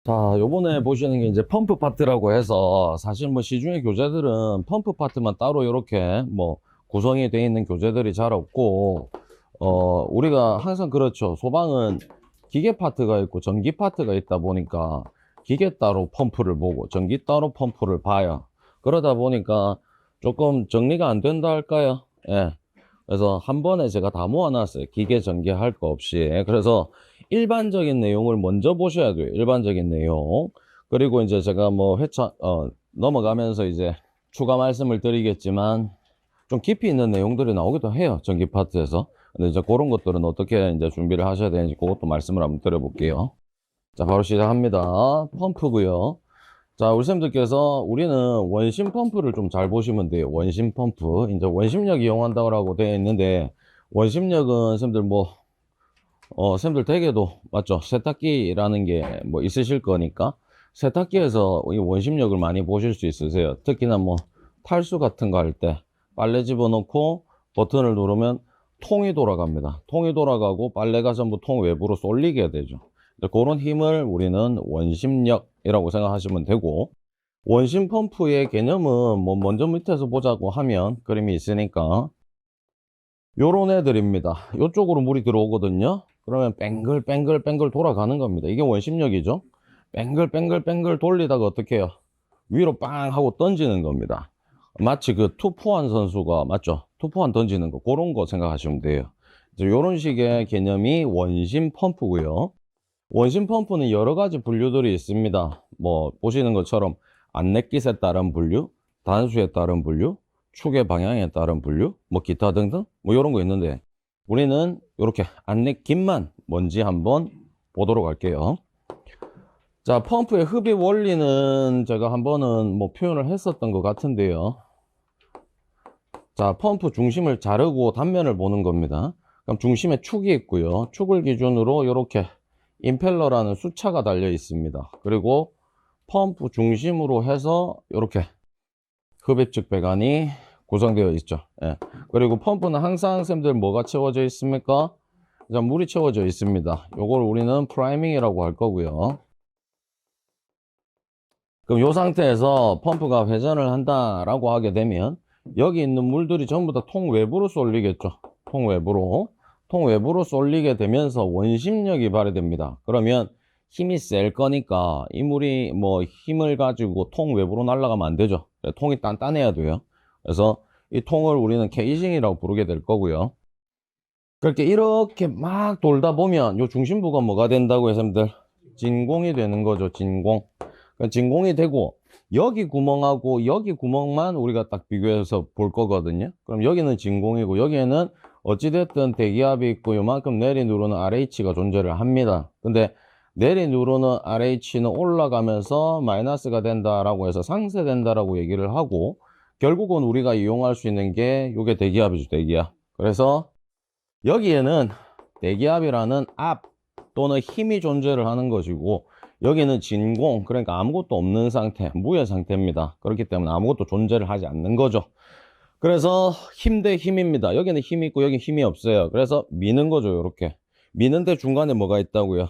자, 요번에 보시는 게 이제 펌프 파트라고 해서 사실 뭐 시중의 교재들은 펌프 파트만 따로 이렇게 뭐 구성이 되어 있는 교재들이 잘 없고, 우리가 항상 그렇죠. 소방은 기계 파트가 있고 전기 파트가 있다 보니까 기계 따로 펌프를 보고 전기 따로 펌프를 봐요. 그러다 보니까 조금 정리가 안 된다 할까요? 예. 그래서 한 번에 제가 다 모아놨어요. 기계 전기 할 거 없이. 그래서 일반적인 내용을 먼저 보셔야 돼요. 일반적인 내용. 그리고 이제 제가 뭐 넘어가면서 이제 추가 말씀을 드리겠지만 좀 깊이 있는 내용들이 나오기도 해요. 전기 파트에서. 근데 이제 그런 것들은 어떻게 이제 준비를 하셔야 되는지 그것도 말씀을 한번 드려볼게요. 자, 바로 시작합니다. 펌프고요. 자, 우리 쌤들께서 우리는 원심 펌프를 좀 잘 보시면 돼요. 원심 펌프. 이제 원심력 이용한다고 되어 있는데, 원심력은 쌤들 뭐, 쌤들 댁에도, 맞죠? 세탁기라는 게 뭐 있으실 거니까, 세탁기에서 이 원심력을 많이 보실 수 있으세요. 특히나 뭐, 탈수 같은 거 할 때, 빨래 집어넣고 버튼을 누르면 통이 돌아갑니다. 통이 돌아가고 빨래가 전부 통 외부로 쏠리게 되죠. 그런 힘을 우리는 원심력이라고 생각하시면 되고, 원심 펌프의 개념은 뭐 먼저 밑에서 보자고 하면 그림이 있으니까 요런 애들입니다. 요쪽으로 물이 들어오거든요. 그러면 뱅글뱅글 돌아가는 겁니다. 이게 원심력이죠. 뱅글뱅글 돌리다가 어떻게 해요? 위로 빵 하고 던지는 겁니다. 마치 그 투포환 선수가, 맞죠? 투포환 던지는 거, 그런 거 생각하시면 돼요. 이런 식의 개념이 원심 펌프고요. 원심 펌프는 여러 가지 분류들이 있습니다. 뭐 보시는 것처럼 안내깃에 따른 분류, 단수에 따른 분류, 축의 방향에 따른 분류, 뭐 기타 등등 뭐 이런 거 있는데 우리는 이렇게 안내깃만 뭔지 한번 보도록 할게요. 자, 펌프의 흡입 원리는 제가 한번은 뭐 표현을 했었던 것 같은데요. 자, 펌프 중심을 자르고 단면을 보는 겁니다. 그럼 중심에 축이 있고요. 축을 기준으로 이렇게 임펠러라는 수차가 달려 있습니다. 그리고 펌프 중심으로 해서 이렇게 흡입식 배관이 구성되어 있죠. 예. 그리고 펌프는 항상 쌤들 뭐가 채워져 있습니까? 자, 물이 채워져 있습니다. 요걸 우리는 프라이밍이라고 할 거고요. 그럼 이 상태에서 펌프가 회전을 한다라고 하게 되면 여기 있는 물들이 전부 다 통 외부로 쏠리겠죠. 통 외부로. 통 외부로 쏠리게 되면서 원심력이 발휘됩니다. 그러면 힘이 셀 거니까 이 물이 뭐 힘을 가지고 통 외부로 날아가면 안 되죠. 통이 단단해야 돼요. 그래서 이 통을 우리는 케이싱이라고 부르게 될 거고요. 그렇게 이렇게 막 돌다 보면 요 중심부가 뭐가 된다고요, 선생님들? 진공이 되는 거죠, 진공. 진공이 되고 여기 구멍하고 여기 구멍만 우리가 딱 비교해서 볼 거거든요. 그럼 여기는 진공이고 여기에는 어찌됐든 대기압이 있고 요만큼 내리 누르는 RH가 존재를 합니다. 근데 내리 누르는 RH는 올라가면서 마이너스가 된다라고 해서 상쇄된다라고 얘기를 하고 결국은 우리가 이용할 수 있는 게 요게 대기압이죠, 대기압. 그래서 여기에는 대기압이라는 압 또는 힘이 존재를 하는 것이고 여기는 진공, 그러니까 아무것도 없는 상태, 무의 상태입니다. 그렇기 때문에 아무것도 존재를 하지 않는 거죠. 그래서 힘 대 힘입니다. 여기는 힘이 있고 여기 힘이 없어요. 그래서 미는 거죠, 이렇게. 미는데 중간에 뭐가 있다고요?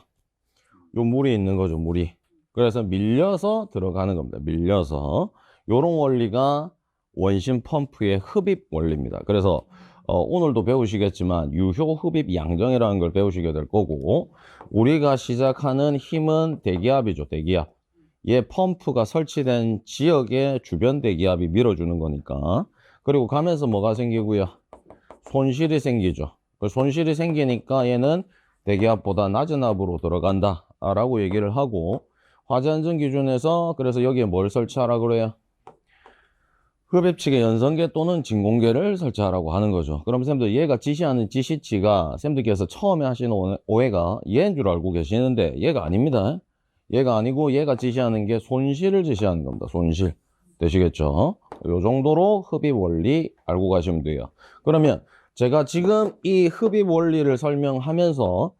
요 물이 있는 거죠, 물이. 그래서 밀려서 들어가는 겁니다. 밀려서. 요런 원리가 원심 펌프의 흡입 원리입니다. 그래서 오늘도 배우시겠지만 유효 흡입 양정이라는 걸 배우시게 될 거고 우리가 시작하는 힘은 대기압이죠, 대기압. 얘 펌프가 설치된 지역의 주변 대기압이 밀어주는 거니까. 그리고 가면서 뭐가 생기고요? 손실이 생기죠. 그 손실이 생기니까 얘는 대기압보다 낮은 압으로 들어간다 라고 얘기를 하고 화재안전 기준에서 그래서 여기에 뭘 설치하라 그래요? 흡입식의 연성계 또는 진공계를 설치하라고 하는 거죠. 그럼 쌤들 얘가 지시하는 지시치가 쌤들께서 처음에 하시는 오해가 얘인 줄 알고 계시는데 얘가 아닙니다. 얘가 아니고 얘가 지시하는 게 손실을 지시하는 겁니다. 손실. 되시겠죠? 요 정도로 흡입 원리 알고 가시면 돼요. 그러면 제가 지금 이 흡입 원리를 설명하면서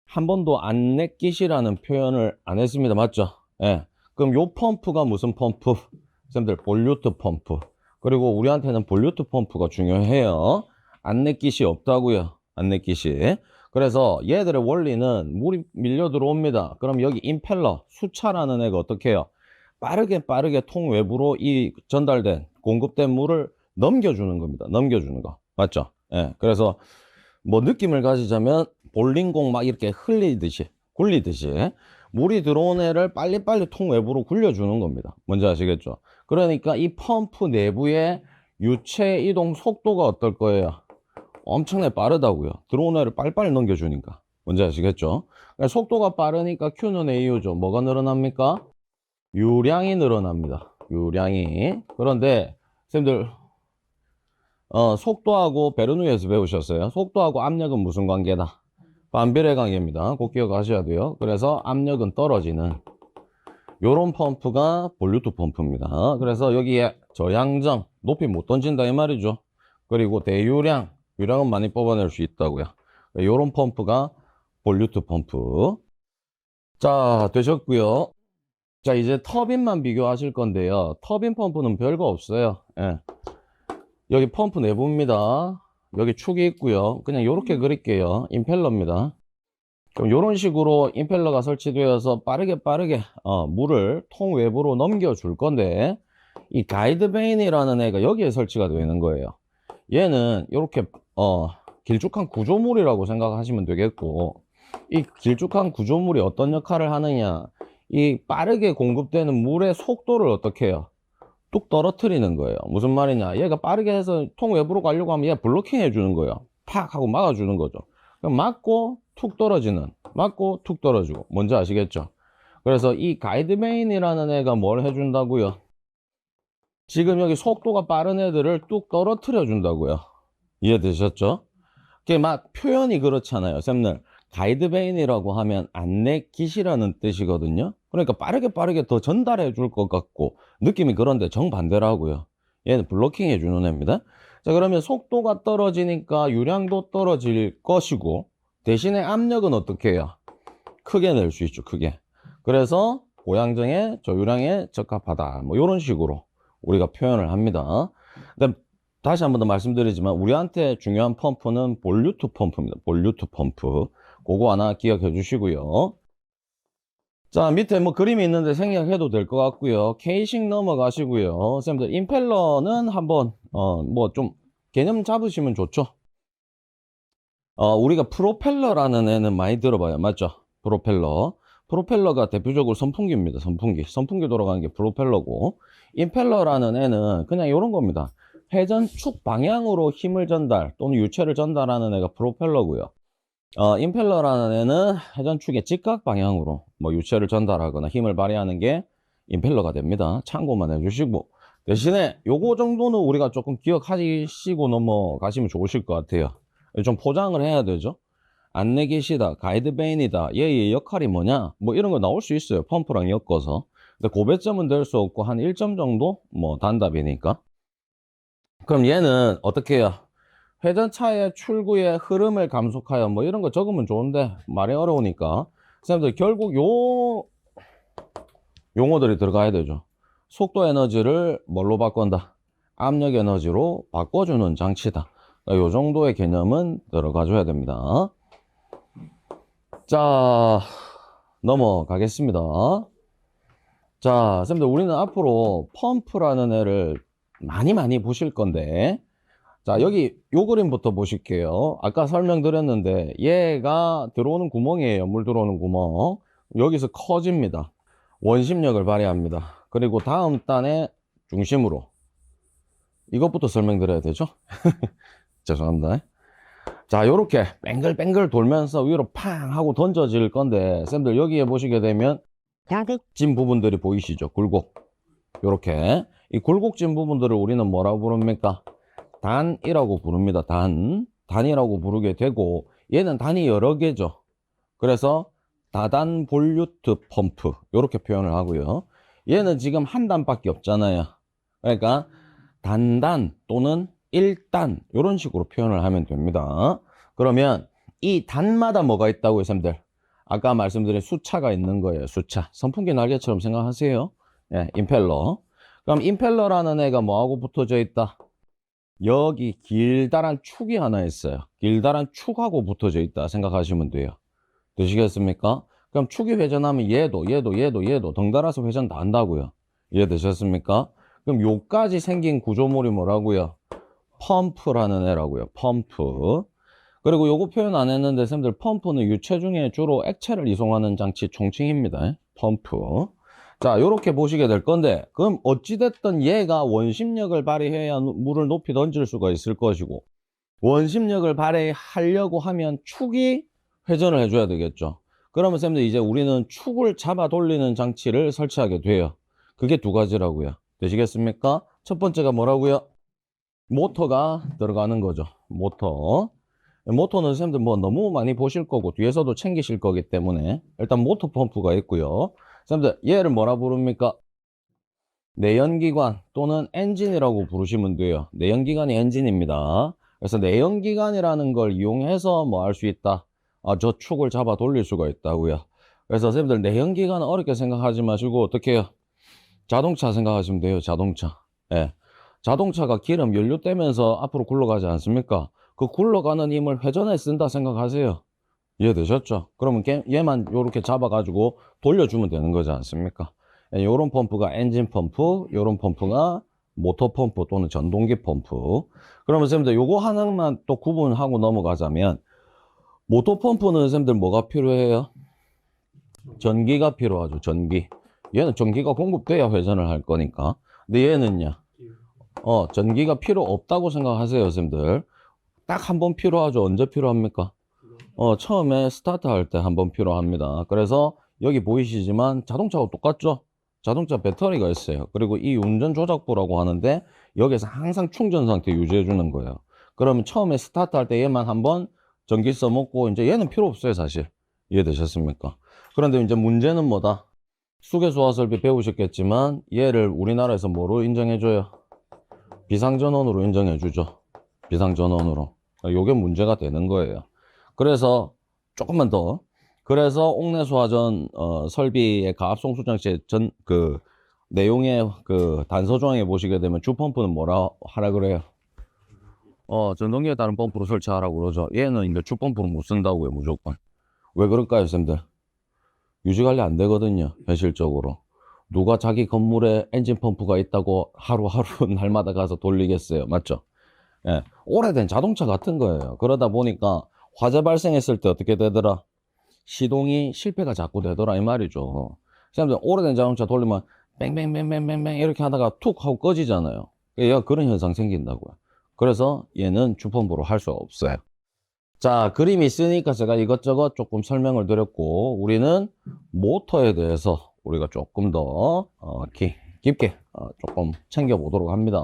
한 번도 안내깃이라는 표현을 안 했습니다. 맞죠? 예. 그럼 요 펌프가 무슨 펌프? 쌤들 볼류트 펌프. 그리고 우리한테는 볼류트 펌프가 중요해요. 안내깃이 없다고요. 안내깃이. 그래서 얘들의 원리는 물이 밀려 들어옵니다. 그럼 여기 임펠러, 수차라는 애가 어떻게 해요? 빠르게 통 외부로 이 전달된, 공급된 물을 넘겨주는 겁니다. 넘겨주는 거. 맞죠? 예. 그래서 뭐 느낌을 가지자면 볼링공 막 이렇게 흘리듯이, 굴리듯이 물이 들어온 애를 빨리빨리 통 외부로 굴려주는 겁니다. 뭔지 아시겠죠? 그러니까 이 펌프 내부의 유체 이동 속도가 어떨 거예요? 엄청나게 빠르다고요. 들어오는 애를 빨리빨리 넘겨주니까. 뭔지 아시겠죠? 그러니까 속도가 빠르니까 Q는 AU죠. 뭐가 늘어납니까? 유량이 늘어납니다. 유량이. 그런데 선생님들 속도하고 베르누이에서 배우셨어요. 속도하고 압력은 무슨 관계다? 반비례 관계입니다. 꼭 기억하셔야 돼요. 그래서 압력은 떨어지는 요런 펌프가 볼류트 펌프입니다. 그래서 여기에 저양정, 높이 못 던진다 이 말이죠. 그리고 대유량, 유량은 많이 뽑아낼 수 있다고요. 요런 펌프가 볼류트 펌프. 자, 되셨고요. 자, 이제 터빈만 비교하실 건데요. 터빈 펌프는 별거 없어요. 예. 여기 펌프 내부입니다. 여기 축이 있고요. 그냥 이렇게 그릴게요. 임펠러입니다. 그럼 이런 식으로 임펠러가 설치되어서 빠르게 물을 통 외부로 넘겨줄 건데, 이 가이드베인이라는 애가 여기에 설치가 되는 거예요. 얘는 이렇게 길쭉한 구조물이라고 생각하시면 되겠고, 이 길쭉한 구조물이 어떤 역할을 하느냐, 이 빠르게 공급되는 물의 속도를 어떻게 해요? 뚝 떨어뜨리는 거예요. 무슨 말이냐, 얘가 빠르게 해서 통 외부로 가려고 하면 얘 블로킹 해주는 거예요. 팍 하고 막아주는 거죠. 그럼 맞고 툭 떨어지는, 맞고 툭 떨어지고. 뭔지 아시겠죠? 그래서 이 가이드메인이라는 애가 뭘 해준다고요? 지금 여기 속도가 빠른 애들을 뚝 떨어뜨려 준다고요. 이해되셨죠? 그게 막 표현이 그렇잖아요. 쌤들, 가이드베인이라고 하면 안내깃이라는 뜻이거든요. 그러니까 빠르게 더 전달해 줄 것 같고 느낌이 그런데 정반대라고요. 얘는 블로킹 해주는 애입니다. 자, 그러면 속도가 떨어지니까 유량도 떨어질 것이고 대신에 압력은 어떻게 해요? 크게 낼 수 있죠. 크게. 그래서 고양정에 저유량에 적합하다. 뭐 이런 식으로 우리가 표현을 합니다. 근데 다시 한 번 더 말씀드리지만 우리한테 중요한 펌프는 볼류트 펌프입니다. 볼류트 펌프. 그거 하나 기억해 주시고요. 자, 밑에 뭐 그림이 있는데 생략해도 될 것 같고요. 케이싱 넘어가시고요. 쌤들 임펠러는 한번 뭐 좀 개념 잡으시면 좋죠. 우리가 프로펠러라는 애는 많이 들어봐요. 맞죠? 프로펠러가 대표적으로 선풍기입니다. 선풍기 돌아가는 게 프로펠러고, 임펠러라는 애는 그냥 이런 겁니다. 회전축 방향으로 힘을 전달 또는 유체를 전달하는 애가 프로펠러고요. 임펠러라는 애는 회전축의 직각 방향으로 뭐 유체를 전달하거나 힘을 발휘하는 게 임펠러가 됩니다. 참고만 해주시고, 대신에 요거 정도는 우리가 조금 기억하시고 넘어가시면 좋으실 것 같아요. 좀 포장을 해야 되죠. 안내깃이다, 가이드베인이다, 얘의 역할이 뭐냐, 뭐 이런 거 나올 수 있어요. 펌프랑 엮어서. 근데 고배점은 될 수 없고 한 1점 정도 뭐 단답이니까. 그럼 얘는 어떻게 해요? 회전차의 출구의 흐름을 감속하여 뭐 이런 거 적으면 좋은데 말이 어려우니까 선생님들 결국 요 용어들이 들어가야 되죠. 속도 에너지를 뭘로 바꾼다? 압력 에너지로 바꿔주는 장치다. 그러니까 요 정도의 개념은 들어가 줘야 됩니다. 자, 넘어가겠습니다. 자, 선생님들 우리는 앞으로 펌프라는 애를 많이 보실 건데, 자, 여기 요 그림부터 보실게요. 아까 설명드렸는데 얘가 들어오는 구멍이에요. 물 들어오는 구멍. 여기서 커집니다. 원심력을 발휘합니다. 그리고 다음 단의 중심으로 이것부터 설명드려야 되죠? 죄송합니다. 자, 요렇게 뱅글뱅글 돌면서 위로 팡 하고 던져질 건데, 쌤들 여기에 보시게 되면 진 부분들이 보이시죠? 굴곡. 요렇게 이 굴곡진 부분들을 우리는 뭐라고 부릅니까? 단이라고 부릅니다. 단이라고 부르게 되고, 얘는 단이 여러 개죠. 그래서 다단 볼류트 펌프 이렇게 표현을 하고요. 얘는 지금 한 단밖에 없잖아요. 그러니까 단단 또는 1단 이런 식으로 표현을 하면 됩니다. 그러면 이 단마다 뭐가 있다고요, 쌤들? 아까 말씀드린 수차가 있는 거예요. 수차. 선풍기 날개처럼 생각하세요. 예, 임펠러. 그럼 임펠러라는 애가 뭐하고 붙어져 있다? 여기 길다란 축이 하나 있어요. 길다란 축하고 붙어져 있다 생각하시면 돼요. 되시겠습니까? 그럼 축이 회전하면 얘도 덩달아서 회전 다 한다고요. 이해되셨습니까? 그럼 요까지 생긴 구조물이 뭐라고요? 펌프라는 애라고요. 펌프. 그리고 요거 표현 안 했는데 선생님들, 펌프는 유체 중에 주로 액체를 이송하는 장치 총칭입니다. 펌프. 자, 요렇게 보시게 될 건데, 그럼 어찌됐든 얘가 원심력을 발휘해야 물을 높이 던질 수가 있을 것이고, 원심력을 발휘하려고 하면 축이 회전을 해줘야 되겠죠. 그러면 선생님들, 이제 우리는 축을 잡아 돌리는 장치를 설치하게 돼요. 그게 두 가지라고요. 되시겠습니까? 첫 번째가 뭐라고요? 모터가 들어가는 거죠. 모터. 모터는 선생님들 뭐 너무 많이 보실 거고 뒤에서도 챙기실 거기 때문에 일단 모터 펌프가 있고요. 선생님들, 얘를 뭐라 부릅니까? 내연기관 또는 엔진이라고 부르시면 돼요. 내연기관이 엔진입니다. 그래서 내연기관이라는 걸 이용해서 뭐 할 수 있다. 아, 저 축을 잡아 돌릴 수가 있다고요. 그래서 선생님들, 내연기관은 어렵게 생각하지 마시고 어떻게 해요? 자동차 생각하시면 돼요. 자동차. 예. 자동차가 기름 연료 떼면서 앞으로 굴러가지 않습니까? 그 굴러가는 힘을 회전에 쓴다 생각하세요. 이해되셨죠? 그러면 얘만 이렇게 잡아가지고 돌려주면 되는 거지 않습니까? 요런 펌프가 엔진 펌프, 요런 펌프가 모터 펌프 또는 전동기 펌프. 그러면 선생님들, 요거 하나만 또 구분하고 넘어가자면, 모터 펌프는 선생님들 뭐가 필요해요? 전기가 필요하죠. 전기. 얘는 전기가 공급돼야 회전을 할 거니까. 근데 얘는요, 전기가 필요 없다고 생각하세요, 선생님들. 딱 한 번 필요하죠. 언제 필요합니까? 처음에 스타트 할 때 한 번 필요합니다. 그래서 여기 보이시지만 자동차하고 똑같죠? 자동차 배터리가 있어요. 그리고 이 운전 조작부라고 하는데 여기서 항상 충전 상태 유지해 주는 거예요. 그러면 처음에 스타트 할 때 얘만 한번 전기 써먹고 이제 얘는 필요 없어요, 사실. 이해되셨습니까? 그런데 이제 문제는 뭐다? 수계소화 설비 배우셨겠지만 얘를 우리나라에서 뭐로 인정해줘요? 비상전원으로 인정해주죠. 비상전원으로. 요게 문제가 되는 거예요. 그래서 조금만 더. 그래서 옥내소화전 설비의 가압송수장치의 내용의 단서 조항에 보시게 되면 주펌프는 뭐라 하라 그래요? 전동기에 따른 펌프로 설치하라고 그러죠. 얘는 이제 주펌프는 못 쓴다고요, 무조건. 왜 그럴까요, 쌤들? 유지관리 안 되거든요, 현실적으로. 누가 자기 건물에 엔진 펌프가 있다고 하루하루 날마다 가서 돌리겠어요, 맞죠? 예, 오래된 자동차 같은 거예요. 그러다 보니까 화재 발생했을 때 어떻게 되더라? 시동이 실패가 자꾸 되더라, 이 말이죠. 사람들 오래된 자동차 돌리면 뱅뱅뱅뱅뱅뱅 이렇게 하다가 툭 하고 꺼지잖아요. 얘가 그런 현상 생긴다고요. 그래서 얘는 주펌프로 할 수가 없어요. 자, 그림이 있으니까 제가 이것저것 조금 설명을 드렸고, 우리는 모터에 대해서 우리가 조금 더 깊게 조금 챙겨보도록 합니다.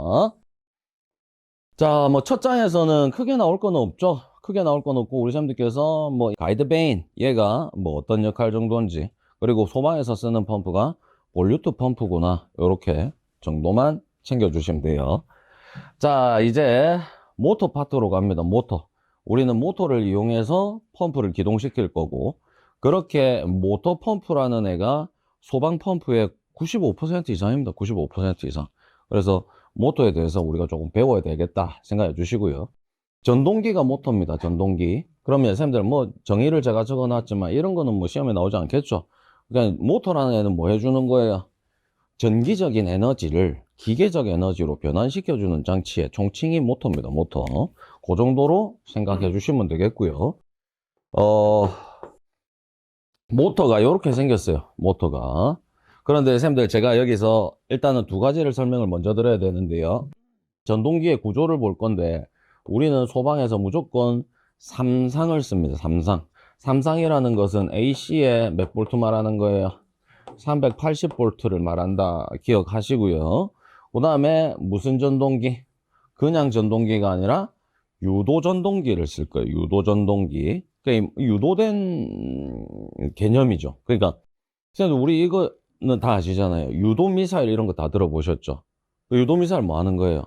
자, 뭐 첫 장에서는 크게 나올 건 없죠. 크게 나올 건 없고, 우리 선생님들께서 뭐 가이드 베인, 얘가 뭐 어떤 역할 정도인지, 그리고 소방에서 쓰는 펌프가 볼류트 펌프구나, 요렇게 정도만 챙겨주시면 돼요. 자, 이제 모터 파트로 갑니다. 모터. 우리는 모터를 이용해서 펌프를 기동시킬 거고, 그렇게 모터 펌프라는 애가 소방 펌프의 95% 이상입니다. 95% 이상. 그래서 모터에 대해서 우리가 조금 배워야 되겠다 생각해 주시고요. 전동기가 모터입니다. 전동기. 그러면 선생님들 뭐 정의를 제가 적어 놨지만 이런 거는 뭐 시험에 나오지 않겠죠. 그러니까 모터라는 애는 뭐 해주는 거예요? 전기적인 에너지를 기계적 에너지로 변환시켜주는 장치의 총칭이 모터입니다. 모터. 그 정도로 생각해 주시면 되겠고요. 모터가 이렇게 생겼어요. 모터가. 그런데 선생님들, 제가 여기서 일단은 두 가지를 설명을 먼저 드려야 되는데요. 전동기의 구조를 볼 건데, 우리는 소방에서 무조건 3상을 씁니다. 3상. 3상이라는 것은 AC의 몇 볼트 말하는 거예요? 380볼트를 말한다. 기억하시고요. 그 다음에 무슨 전동기? 그냥 전동기가 아니라 유도 전동기를 쓸 거예요. 유도 전동기. 그러니까 유도된 개념이죠. 그러니까 선생님, 우리 이거는 다 아시잖아요. 유도 미사일 이런 거 다 들어보셨죠? 그 유도 미사일 뭐 하는 거예요?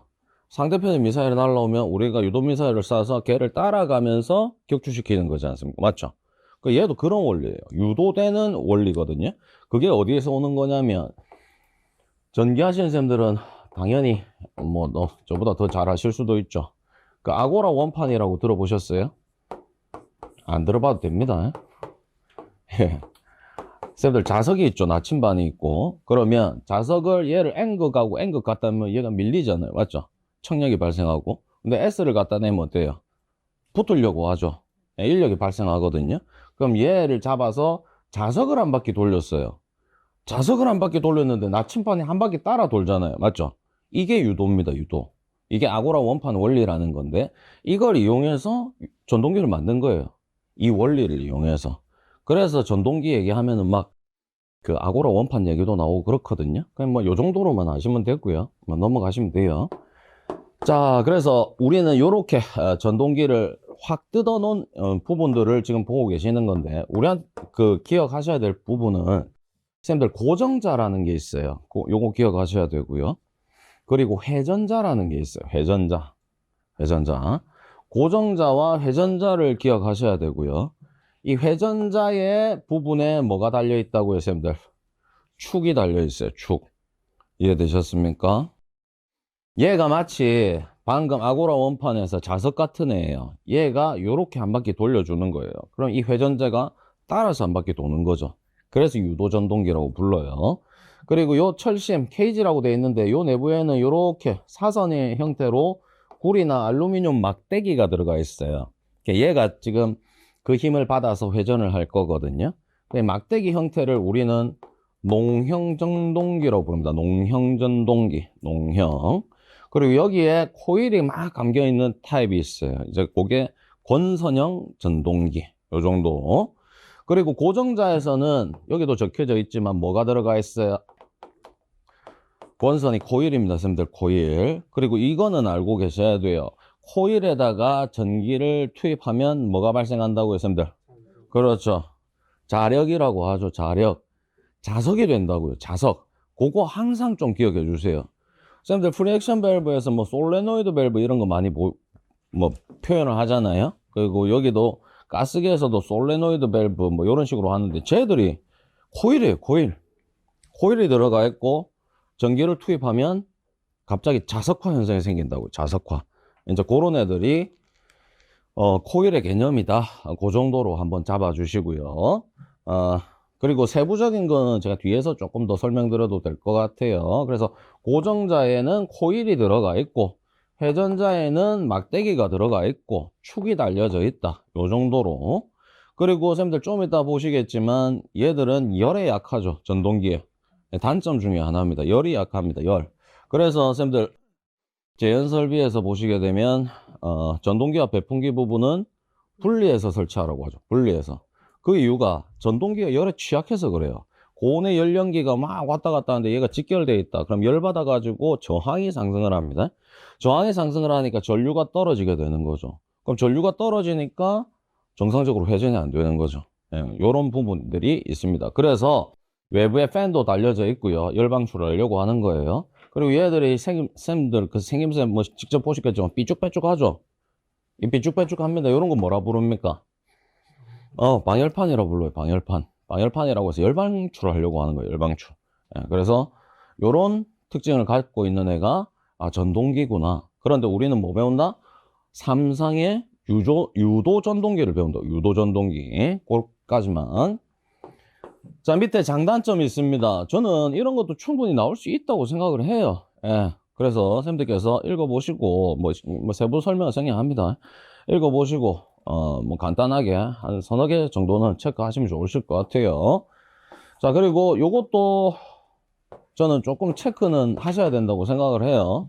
상대편의 미사일이 날라오면 우리가 유도 미사일을 쏴서 걔를 따라가면서 격추시키는 거지 않습니까? 맞죠? 그 얘도 그런 원리예요. 유도되는 원리거든요. 그게 어디에서 오는 거냐면, 전기하시는 선생님들은 당연히 뭐 너 저보다 더 잘하실 수도 있죠. 그 아고라 원판이라고 들어보셨어요? 안 들어봐도 됩니다. 예. 쌤들 자석이 있죠. 나침반이 있고. 그러면 자석을 얘를 N극하고 N극 갖다 놓으면 얘가 밀리잖아요. 맞죠? 청력이 발생하고. 근데 S를 갖다 내면 어때요? 붙으려고 하죠. 예, 인력이 발생하거든요. 그럼 얘를 잡아서 자석을 한 바퀴 돌렸어요. 자석을 한 바퀴 돌렸는데 나침반이 한 바퀴 따라 돌잖아요. 맞죠? 이게 유도입니다. 유도. 이게 아고라 원판 원리라는 건데 이걸 이용해서 전동기를 만든 거예요. 이 원리를 이용해서. 그래서 전동기 얘기하면은 막 그 아고라 원판 얘기도 나오고 그렇거든요. 그냥 뭐 요 정도로만 하시면 되고요. 뭐 넘어가시면 돼요. 자, 그래서 우리는 요렇게 전동기를 확 뜯어 놓은 부분들을 지금 보고 계시는 건데 우리한 그 기억하셔야 될 부분은 쌤들 고정자라는 게 있어요. 요거 기억하셔야 되고요. 그리고 회전자라는 게 있어요. 회전자. 고정자와 회전자를 기억하셔야 되고요. 이 회전자의 부분에 뭐가 달려 있다고요, 쌤들? 축이 달려 있어요. 축. 이해되셨습니까? 얘가 마치 방금 아고라 원판에서 자석 같은 애예요. 얘가 요렇게 한 바퀴 돌려주는 거예요. 그럼 이 회전자가 따라서 한 바퀴 도는 거죠. 그래서 유도전동기라고 불러요. 그리고 요 철심 케이지라고 되어 있는데 요 내부에는 요렇게 사선의 형태로 구리나 알루미늄 막대기가 들어가 있어요. 얘가 지금 그 힘을 받아서 회전을 할 거거든요. 막대기 형태를 우리는 농형전동기라고 부릅니다. 농형전동기, 농형. 그리고 여기에 코일이 막 감겨 있는 타입이 있어요. 이제 그게 권선형 전동기, 요 정도. 그리고 고정자에서는 여기도 적혀져 있지만 뭐가 들어가 있어요? 권선이 코일입니다, 선생님들. 코일. 그리고 이거는 알고 계셔야 돼요. 코일에다가 전기를 투입하면 뭐가 발생한다고요, 선생님들? 그렇죠. 자력이라고 하죠. 자력. 자석이 된다고요. 자석. 그거 항상 좀 기억해 주세요. 선생님들 프리액션 밸브에서 뭐 솔레노이드 밸브 이런 거 많이 뭐 표현을 하잖아요. 그리고 여기도 가스기에서도 솔레노이드 밸브 뭐 이런 식으로 하는데 쟤들이 코일이에요. 코일이 들어가 있고 전기를 투입하면 갑자기 자석화 현상이 생긴다고요. 자석화. 이제 그런 애들이 코일의 개념이다. 그 정도로 한번 잡아 주시고요. 그리고 세부적인 거는 제가 뒤에서 조금 더 설명드려도 될 것 같아요. 그래서 고정자에는 코일이 들어가 있고 회전자에는 막대기가 들어가 있고 축이 달려져 있다. 요 정도로. 그리고 선생님들 좀 이따 보시겠지만 얘들은 열에 약하죠. 전동기에. 단점 중에 하나입니다. 열이 약합니다. 열. 그래서 선생님들 제연 설비에서 보시게 되면 전동기와 배풍기 부분은 분리해서 설치하라고 하죠. 분리해서. 그 이유가 전동기가 열에 취약해서 그래요. 고온의 연령기가 막 왔다 갔다 하는데 얘가 직결되어 있다. 그럼 열 받아가지고 저항이 상승을 합니다. 저항이 상승을 하니까 전류가 떨어지게 되는 거죠. 그럼 전류가 떨어지니까 정상적으로 회전이 안 되는 거죠. 이런 부분들이 있습니다. 그래서 외부에 팬도 달려져 있고요. 열 방출을 하려고 하는 거예요. 그리고 얘들이 쌤들 그 생김새 뭐 직접 보시겠지만 삐쭉빼쭉하죠. 이 삐쭉빼쭉합니다. 이런 거 뭐라 부릅니까? 방열판이라고 불러요. 방열판이라고 해서 열방출을 하려고 하는 거예요. 열방출. 그래서 요런 특징을 갖고 있는 애가 전동기구나. 그런데 우리는 뭐 배운다? 삼상의 유도 전동기를 배운다. 유도 전동기. 그것까지만. 자, 밑에 장단점이 있습니다. 저는 이런 것도 충분히 나올 수 있다고 생각을 해요. 그래서 선생님들께서 읽어보시고 뭐 세부 설명을 생략합니다. 읽어보시고 뭐 간단하게 한 서너 개 정도는 체크하시면 좋으실 것 같아요. 자, 그리고 요것도 저는 조금 체크는 하셔야 된다고 생각을 해요.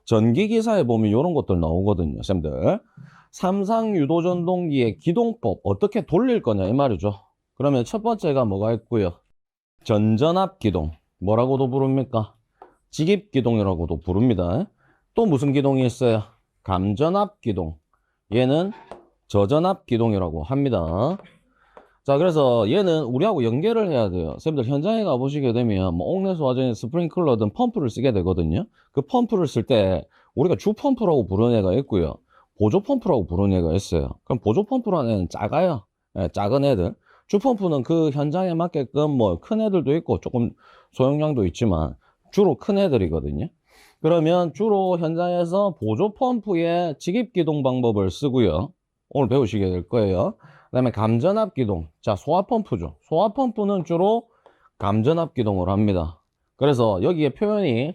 전기기사에 보면 이런 것들 나오거든요, 쌤들. 삼상 유도전동기의 기동법 어떻게 돌릴 거냐 이 말이죠. 그러면 첫 번째가 뭐가 있고요? 전전압 기동. 뭐라고도 부릅니까? 직입 기동이라고도 부릅니다. 또 무슨 기동이 있어요? 감전압 기동. 얘는 저전압 기동이라고 합니다. 자, 그래서 얘는 우리하고 연결을 해야 돼요. 선생님들 현장에 가보시게 되면 뭐 옥내수 와전에 스프링클러든 펌프를 쓰게 되거든요. 그 펌프를 쓸 때 우리가 주 펌프라고 부르는 애가 있고요. 보조 펌프라고 부르는 애가 있어요. 그럼 보조 펌프라는 애는 작아요. 작은 애들. 주 펌프는 그 현장에 맞게끔 뭐 큰 애들도 있고 조금 소형량도 있지만 주로 큰 애들이거든요. 그러면 주로 현장에서 보조 펌프의 직입 기동 방법을 쓰고요. 오늘 배우시게 될 거예요. 그 다음에 감전압 기동. 자, 소화 펌프죠. 소화 펌프는 주로 감전압 기동을 합니다. 그래서 여기에 표현이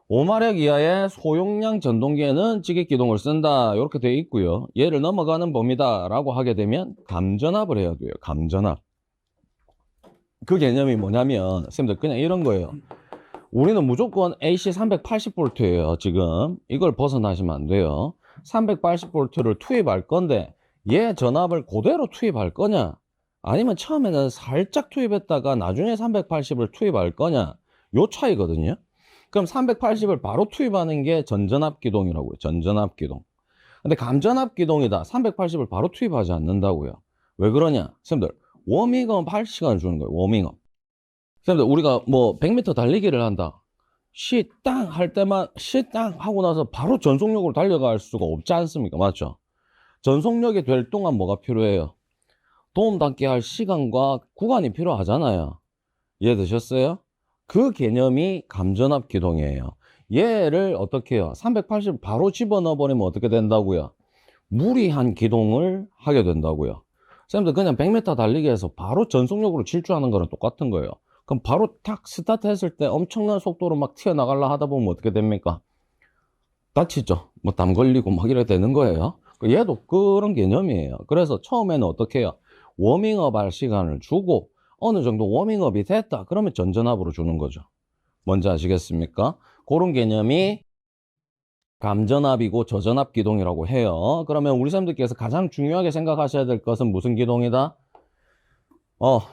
5마력 이하의 소용량 전동기에는 직입 기동을 쓴다. 이렇게 되어 있고요. 얘를 넘어가는 범위다 라고 하게 되면 감전압을 해야 돼요. 감전압. 그 개념이 뭐냐면 선생님들 그냥 이런 거예요. 우리는 무조건 AC 380V예요. 지금 이걸 벗어나시면 안 돼요. 380V를 투입할 건데 얘 전압을 그대로 투입할 거냐, 아니면 처음에는 살짝 투입했다가 나중에 380을 투입할 거냐, 요 차이거든요. 그럼 380을 바로 투입하는 게 전전압 기동이라고요. 전전압 기동. 근데 감전압 기동이다. 380을 바로 투입하지 않는다고요. 왜 그러냐? 선생님들 워밍업 할 시간을 주는 거예요. 워밍업. 선생님들 우리가 뭐 100m 달리기를 한다. 시땅 할 때만 시땅 하고 나서 바로 전속력으로 달려갈 수가 없지 않습니까? 맞죠? 전속력이 될 동안 뭐가 필요해요? 도움닫게 할 시간과 구간이 필요하잖아요. 이해되셨어요? 그 개념이 감전압 기동이에요. 얘를 어떻게 해요? 380 바로 집어넣어 버리면 어떻게 된다고요? 무리한 기동을 하게 된다고요. 선생님들 그냥 100m 달리기에서 바로 전속력으로 질주하는 거랑 똑같은 거예요. 그럼 바로 탁 스타트 했을 때 엄청난 속도로 막 튀어나가려 하다 보면 어떻게 됩니까? 다치죠. 뭐 담 걸리고 막 이래 되는 거예요. 얘도 그런 개념이에요. 그래서 처음에는 어떻게 해요? 워밍업 할 시간을 주고 어느 정도 워밍업이 됐다. 그러면 전전압으로 주는 거죠. 뭔지 아시겠습니까? 그런 개념이 감전압이고 저전압 기동이라고 해요. 그러면 우리 선생님들께서 가장 중요하게 생각하셔야 될 것은 무슨 기동이다?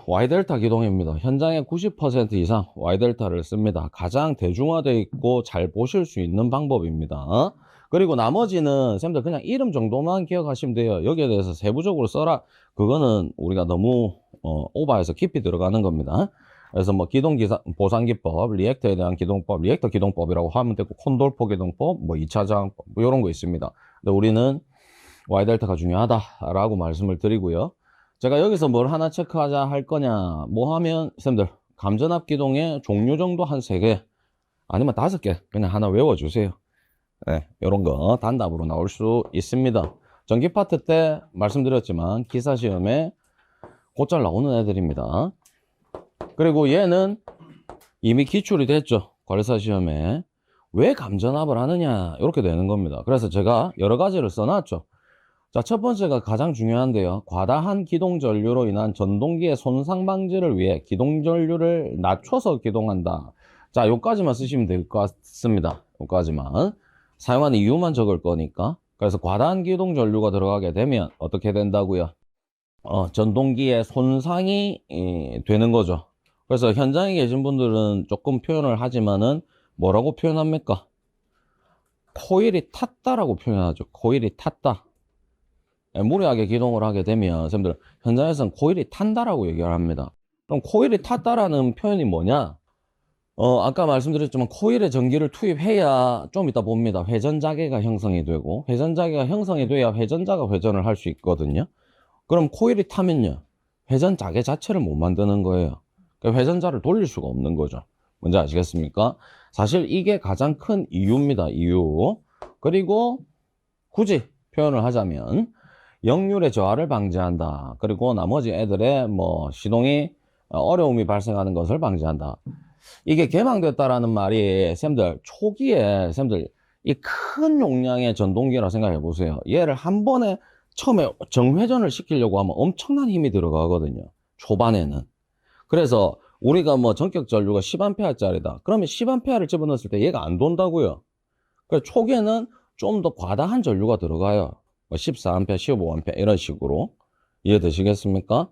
Y델타 기동입니다. 현장의 90% 이상 Y델타를 씁니다. 가장 대중화되어 있고 잘 보실 수 있는 방법입니다. 그리고 나머지는 선생님들 그냥 이름 정도만 기억하시면 돼요. 여기에 대해서 세부적으로 써라. 그거는 우리가 너무 오버해서 깊이 들어가는 겁니다. 그래서 뭐 기동 보상기법, 리액터에 대한 기동법, 리액터 기동법이라고 하면 되고, 콘돌포 기동법, 뭐 2차 저항법, 뭐 이런 거 있습니다. 근데 우리는 Y델타가 중요하다라고 말씀을 드리고요. 제가 여기서 뭘 하나 체크하자 할 거냐, 뭐 하면 선생님들 감전압 기동의 종류 정도 한 3개 아니면 5개 그냥 하나 외워주세요. 네, 이런 거 단답으로 나올 수 있습니다. 전기 파트 때 말씀드렸지만 기사 시험에 곧잘 나오는 애들입니다. 그리고 얘는 이미 기출이 됐죠. 관리사 시험에. 왜 감전압을 하느냐, 이렇게 되는 겁니다. 그래서 제가 여러 가지를 써놨죠. 자, 첫 번째가 가장 중요한데요. 과다한 기동 전류로 인한 전동기의 손상 방지를 위해 기동 전류를 낮춰서 기동한다. 자, 요까지만 쓰시면 될 것 같습니다. 요까지만. 사용하는 이유만 적을 거니까. 그래서 과다한 기동 전류가 들어가게 되면 어떻게 된다고요? 전동기의 손상이 되는 거죠. 그래서 현장에 계신 분들은 조금 표현을 하지만은 뭐라고 표현합니까? 코일이 탔다라고 표현하죠. 코일이 탔다. 무리하게 기동을 하게 되면 선생님들 현장에서는 코일이 탄다라고 얘기를 합니다. 그럼 코일이 탔다라는 표현이 뭐냐? 아까 말씀드렸지만 코일에 전기를 투입해야 좀 이따 봅니다. 회전자계가 형성이 되고, 회전자계가 형성이 돼야 회전자가 회전을 할 수 있거든요. 그럼 코일이 타면요, 회전자계 자체를 못 만드는 거예요. 그러니까 회전자를 돌릴 수가 없는 거죠. 뭔지 아시겠습니까? 사실 이게 가장 큰 이유입니다. 이유. 그리고 굳이 표현을 하자면 역률의 저하를 방지한다. 그리고 나머지 애들의 뭐 시동이 어려움이 발생하는 것을 방지한다. 이게 개방됐다라는 말이 쌤들 초기에 쌤들 이 큰 용량의 전동기라 생각해 보세요. 얘를 한 번에 처음에 정회전을 시키려고 하면 엄청난 힘이 들어가거든요. 초반에는. 그래서 우리가 뭐 전격 전류가 10A짜리다. 그러면 10A를 집어넣었을 때 얘가 안 돈다고요. 그래서 초기에는 좀 더 과다한 전류가 들어가요. 14A, 15A 이런 식으로. 이해되시겠습니까?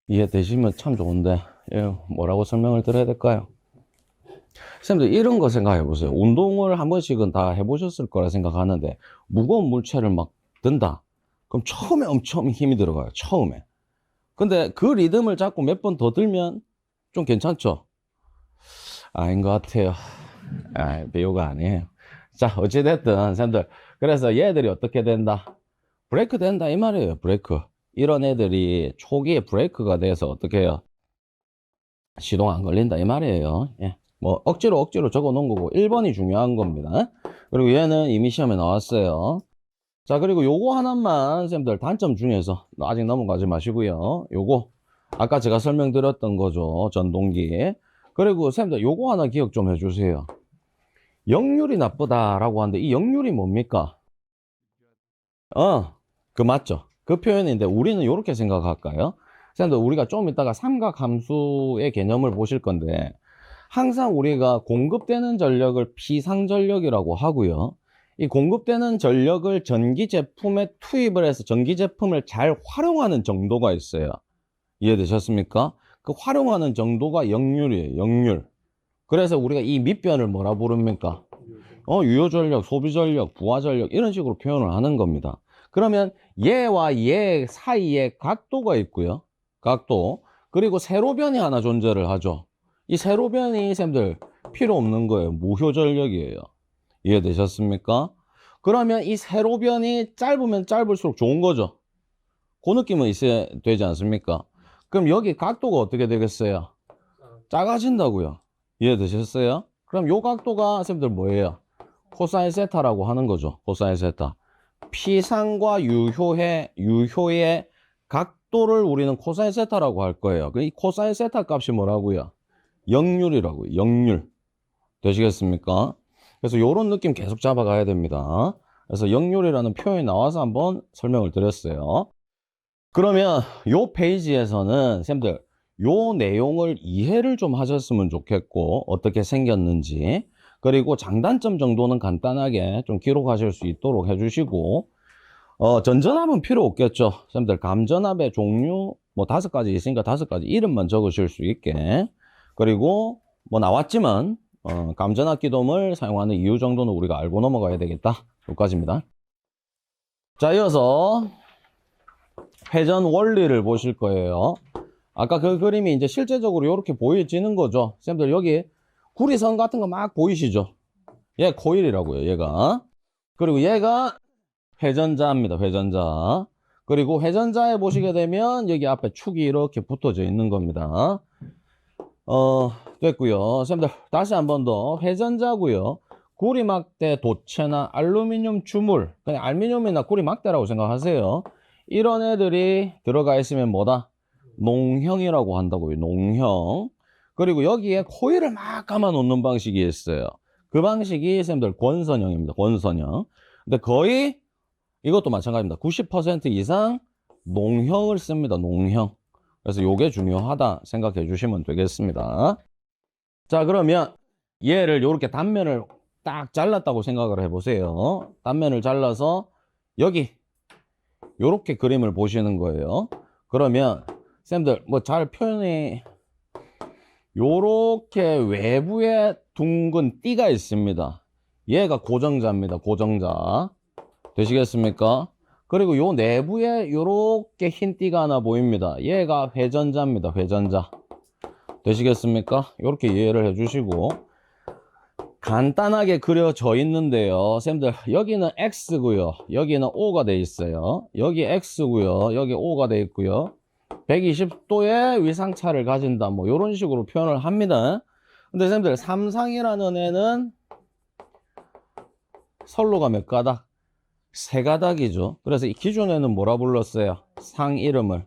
이해되시면 참 좋은데 뭐라고 설명을 드려야 될까요? 선생님들 이런 거 생각해 보세요. 운동을 한 번씩은 다 해보셨을 거라 생각하는데 무거운 물체를 막 든다. 그럼 처음에 엄청 힘이 들어가요. 처음에. 근데 그 리듬을 잡고 몇 번 더 들면 좀 괜찮죠? 아닌 것 같아요. 비유가 아니에요. 자, 어찌됐든 선생님들 그래서 얘들이 어떻게 된다? 브레이크 된다 이 말이에요. 브레이크. 이런 애들이 초기에 브레이크가 돼서 어떻게 해요? 시동 안 걸린다 이 말이에요. 예. 뭐 억지로 적어 놓은 거고 1번이 중요한 겁니다. 그리고 얘는 이미 시험에 나왔어요. 자, 그리고 요거 하나만 쌤들 단점 중에서 아직 넘어가지 마시고요. 요거 아까 제가 설명드렸던 거죠. 전동기. 그리고 쌤들 요거 하나 기억 좀 해주세요. 역률이 나쁘다라고 하는데 이 역률이 뭡니까? 그 맞죠. 그 표현인데 우리는 이렇게 생각할까요? 쌤들 우리가 좀 이따가 삼각함수의 개념을 보실 건데 항상 우리가 공급되는 전력을 비상전력이라고 하고요. 이 공급되는 전력을 전기 제품에 투입을 해서 전기 제품을 잘 활용하는 정도가 있어요. 이해되셨습니까? 그 활용하는 정도가 역률이에요. 역률. 그래서 우리가 이 밑변을 뭐라 부릅니까? 유효전력, 소비전력, 부하전력 이런 식으로 표현을 하는 겁니다. 그러면 얘와 얘 사이에 각도가 있고요. 각도. 그리고 세로변이 하나 존재를 하죠. 이 세로변이 쌤들 필요 없는 거예요. 무효전력이에요. 이해되셨습니까? 그러면 이 세로변이 짧으면 짧을수록 좋은 거죠. 그 느낌은 있어야 되지 않습니까? 그럼 여기 각도가 어떻게 되겠어요? 작아진다고요. 이해되셨어요? 그럼 요 각도가 쌤들 뭐예요? 코사인 세타라고 하는 거죠. 코사인 세타. 피상과 유효의 각도를 우리는 코사인 세타라고 할 거예요. 이 코사인 세타 값이 뭐라고요? 역률이라고요. 역률. 되시겠습니까? 그래서 요런 느낌 계속 잡아가야 됩니다. 그래서 역률이라는 표현이 나와서 한번 설명을 드렸어요. 그러면 요 페이지에서는 쌤들 요 내용을 이해를 좀 하셨으면 좋겠고 어떻게 생겼는지 그리고 장단점 정도는 간단하게 좀 기록하실 수 있도록 해주시고 전전압은 필요 없겠죠. 쌤들 감전압의 종류 뭐 5가지 있으니까 5가지 이름만 적으실 수 있게 그리고 뭐 나왔지만 감전압 기dom을 사용하는 이유 정도는 우리가 알고 넘어가야 되겠다. 여기까지입니다. 자, 이어서 회전 원리를 보실 거예요. 아까 그 그림이 이제 실제적으로 이렇게 보여지는 거죠. 쌤들 여기 구리선 같은 거 막 보이시죠? 얘 코일이라고요, 얘가. 그리고 얘가 회전자입니다, 회전자. 그리고 회전자에 보시게 되면 여기 앞에 축이 이렇게 붙어져 있는 겁니다. 됐고요. 쌤들 다시 한 번 더 회전자고요. 구리막대 도체나 알루미늄 주물, 그냥 알루미늄이나 구리막대라고 생각하세요. 이런 애들이 들어가 있으면 뭐다? 농형이라고 한다고요. 농형. 그리고 여기에 코일을 막 감아 놓는 방식이 있어요. 그 방식이 쌤들 권선형입니다. 권선형. 근데 거의 이것도 마찬가지입니다. 90% 이상 농형을 씁니다. 농형. 그래서 요게 중요하다 생각해 주시면 되겠습니다. 자, 그러면 얘를 이렇게 단면을 딱 잘랐다고 생각을 해보세요. 단면을 잘라서 여기 요렇게 그림을 보시는 거예요. 그러면 쌤들 뭐 잘 표현이 요렇게 외부에 둥근 띠가 있습니다. 얘가 고정자입니다. 고정자. 되시겠습니까? 그리고 요 내부에 요렇게 흰 띠가 하나 보입니다. 얘가 회전자입니다. 회전자. 되시겠습니까? 요렇게 이해를 해주시고 간단하게 그려져 있는데요. 쌤들 여기는 X고요. 여기는 O가 돼 있어요. 여기 X고요. 여기 O가 돼 있고요. 120도의 위상차를 가진다. 뭐 이런 식으로 표현을 합니다. 근데 쌤들 삼상이라는 애는 선로가 몇 가닥? 3가닥이죠. 그래서 이 기존에는 뭐라 불렀어요? 상 이름을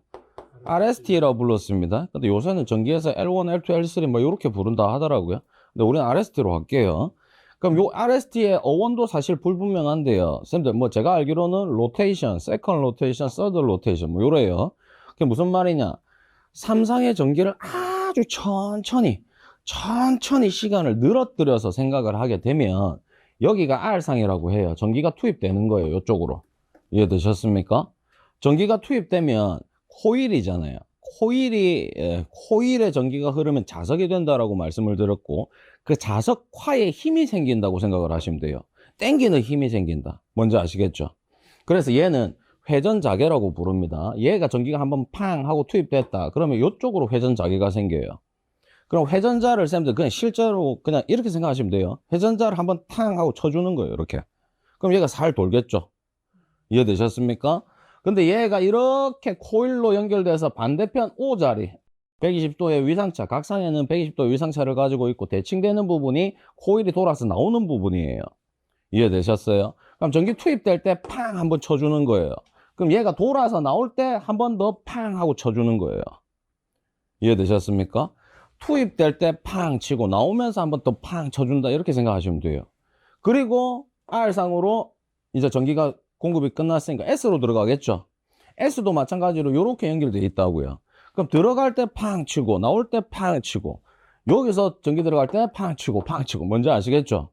RST라고 불렀습니다. 근데 요새는 전기에서 L1, L2, L3 뭐 이렇게 부른다 하더라고요. 근데 우리는 RST로 할게요. 그럼 요 RST의 어원도 사실 불분명한데요. 쌤들 뭐 제가 알기로는 로테이션, 세컨 로테이션, 서드 로테이션 뭐 요래요. 그게 무슨 말이냐? 삼상의 전기를 아주 천천히 시간을 늘어뜨려서 생각을 하게 되면 여기가 R상이라고 해요. 전기가 투입되는 거예요. 이쪽으로. 이해되셨습니까? 전기가 투입되면 코일이잖아요. 코일에 전기가 흐르면 자석이 된다라고 말씀을 드렸고 그 자석화에 힘이 생긴다고 생각을 하시면 돼요. 땡기는 힘이 생긴다. 뭔지 아시겠죠? 그래서 얘는 회전자개라고 부릅니다. 얘가 전기가 한번 팡 하고 투입됐다. 그러면 이쪽으로 회전자개가 생겨요. 그럼 회전자를 쌤들 그냥 실제로 그냥 이렇게 생각하시면 돼요. 회전자를 한번 탕 하고 쳐주는 거예요. 이렇게. 그럼 얘가 살 돌겠죠. 이해되셨습니까? 근데 얘가 이렇게 코일로 연결돼서 반대편 O 자리 120도의 위상차, 각상에는 120도의 위상차를 가지고 있고 대칭되는 부분이 코일이 돌아서 나오는 부분이에요. 이해되셨어요? 그럼 전기 투입될 때 팡 한번 쳐주는 거예요. 그럼 얘가 돌아서 나올 때 한 번 더 팡 하고 쳐주는 거예요. 이해되셨습니까? 투입될 때 팡 치고 나오면서 한 번 더 팡 쳐준다 이렇게 생각하시면 돼요. 그리고 R상으로 이제 전기가 공급이 끝났으니까 S로 들어가겠죠. S도 마찬가지로 이렇게 연결되어 있다고요. 그럼 들어갈 때 팡 치고 나올 때 팡 치고 여기서 전기 들어갈 때 팡 치고 팡 치고 뭔지 아시겠죠?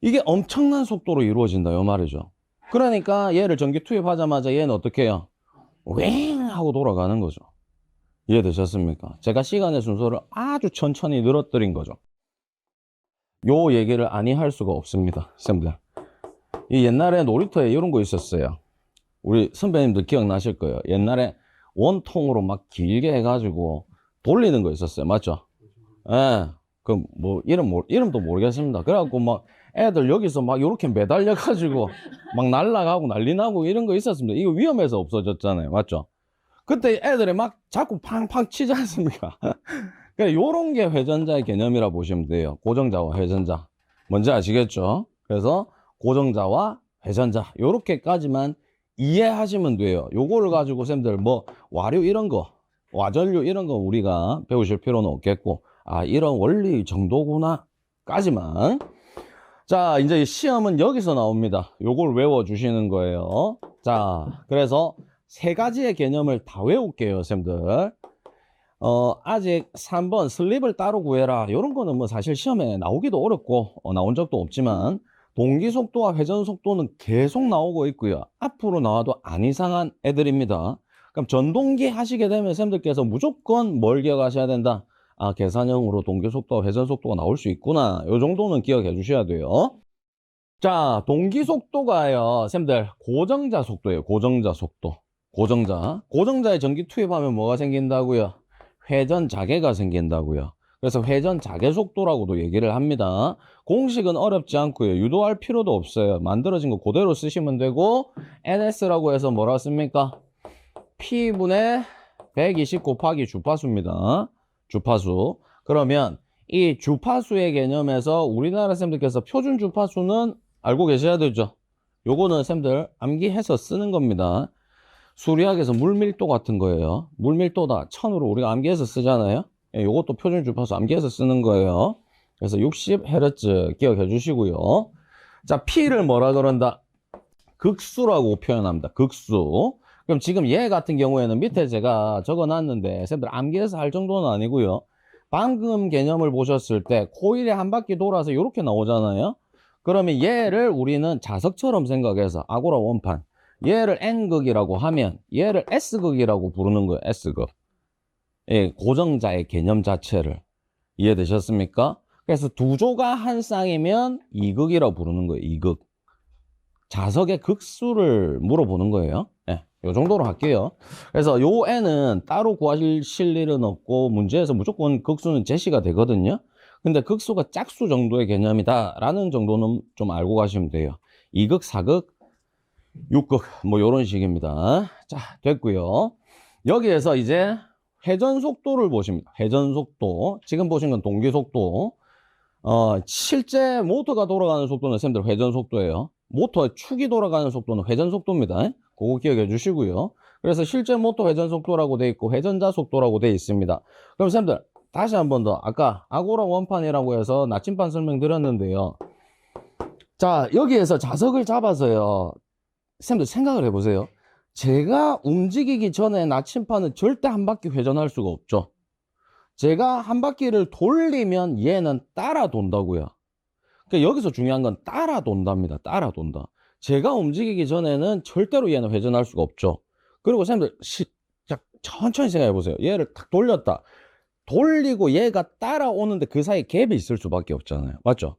이게 엄청난 속도로 이루어진다 이 말이죠. 그러니까 얘를 전기 투입하자마자 얘는 어떻게 해요? 왱 하고 돌아가는 거죠. 이해되셨습니까? 제가 시간의 순서를 아주 천천히 늘어뜨린 거죠. 요 얘기를 아니 할 수가 없습니다. 쌤들. 이 옛날에 놀이터에 이런 거 있었어요. 우리 선배님들 기억나실 거예요. 옛날에 원통으로 막 길게 해가지고 돌리는 거 있었어요. 맞죠? 예. 그 뭐 이름도 모르겠습니다. 그래갖고 막 애들 여기서 막 이렇게 매달려가지고 막 날아가고 난리 나고 이런 거 있었습니다. 이거 위험해서 없어졌잖아요. 맞죠? 그때 애들이 막 자꾸 팡팡 치지 않습니까? 그러니까 요런 게 회전자의 개념이라 보시면 돼요. 고정자와 회전자. 뭔지 아시겠죠? 그래서 고정자와 회전자 요렇게까지만 이해하시면 돼요. 요거를 가지고 쌤들 뭐 와류 이런 거, 와전류 이런 거 우리가 배우실 필요는 없겠고, 아 이런 원리 정도구나 까지만. 자, 이제 시험은 여기서 나옵니다. 요걸 외워주시는 거예요. 자, 그래서 세 가지의 개념을 다 외울게요, 쌤들. 아직 3번 슬립을 따로 구해라. 이런 거는 뭐 사실 시험에 나오기도 어렵고, 나온 적도 없지만, 동기 속도와 회전 속도는 계속 나오고 있고요. 앞으로 나와도 안 이상한 애들입니다. 그럼 전동기 하시게 되면 쌤들께서 무조건 뭘 기억하셔야 된다? 아, 계산형으로 동기 속도와 회전 속도가 나올 수 있구나. 요 정도는 기억해 주셔야 돼요. 자, 동기 속도가요, 쌤들, 고정자 속도예요. 고정자 속도. 고정자에 전기 투입하면 뭐가 생긴다고요? 회전 자개가 생긴다고요. 그래서 회전 자개 속도라고도 얘기를 합니다. 공식은 어렵지 않고요. 유도할 필요도 없어요. 만들어진 거 그대로 쓰시면 되고, NS라고 해서 뭐라 씁니까? P분의 120 곱하기 주파수입니다. 주파수. 그러면 이 주파수의 개념에서 우리나라 쌤들께서 표준 주파수는 알고 계셔야 되죠. 요거는 쌤들 암기해서 쓰는 겁니다. 수리학에서 물밀도 같은 거예요. 물밀도다 1000으로 우리가 암기해서 쓰잖아요. 요것도 표준 주파수 암기해서 쓰는 거예요. 그래서 60Hz 기억해 주시고요. 자, P를 뭐라 그런다? 극수라고 표현합니다. 극수. 그럼 지금 얘 같은 경우에는 밑에 제가 적어 놨는데 쌤들 암기해서 할 정도는 아니고요. 방금 개념을 보셨을 때 코일이 한 바퀴 돌아서 이렇게 나오잖아요. 그러면 얘를 우리는 자석처럼 생각해서 아고라 원판, 얘를 N극이라고 하면 얘를 S극이라고 부르는 거예요. S극. 예, 고정자의 개념 자체를. 이해되셨습니까? 그래서 두 조가 한 쌍이면 2극이라고 부르는 거예요. 2극. 자석의 극수를 물어보는 거예요. 예, 요 정도로 할게요. 그래서 요 N은 따로 구하실 일은 없고 문제에서 무조건 극수는 제시가 되거든요. 근데 극수가 짝수 정도의 개념이다 라는 정도는 좀 알고 가시면 돼요. 2극, 4극, 6극 뭐 요런 식입니다. 자, 됐고요. 여기에서 이제 회전 속도를 보십니다. 회전 속도. 지금 보신 건 동기 속도. 실제 모터가 돌아가는 속도는 쌤들 회전 속도예요. 모터의 축이 돌아가는 속도는 회전 속도입니다. 그거 기억해 주시고요. 그래서 실제 모터 회전 속도라고 돼 있고 회전자 속도라고 돼 있습니다. 그럼 쌤들 다시 한 번 더 아까 아고라 원판이라고 해서 나침반 설명드렸는데요. 자, 여기에서 자석을 잡아서요. 쌤들 생각을 해보세요. 제가 움직이기 전에 나침반은 절대 한 바퀴 회전할 수가 없죠. 제가 한 바퀴를 돌리면 얘는 따라 돈다고요. 그러니까 여기서 중요한 건 따라 돈답니다. 따라 돈다. 제가 움직이기 전에는 절대로 얘는 회전할 수가 없죠. 그리고 쌤들 천천히 생각해 보세요. 얘를 탁 돌렸다. 돌리고 얘가 따라오는데 그 사이에 갭이 있을 수밖에 없잖아요. 맞죠?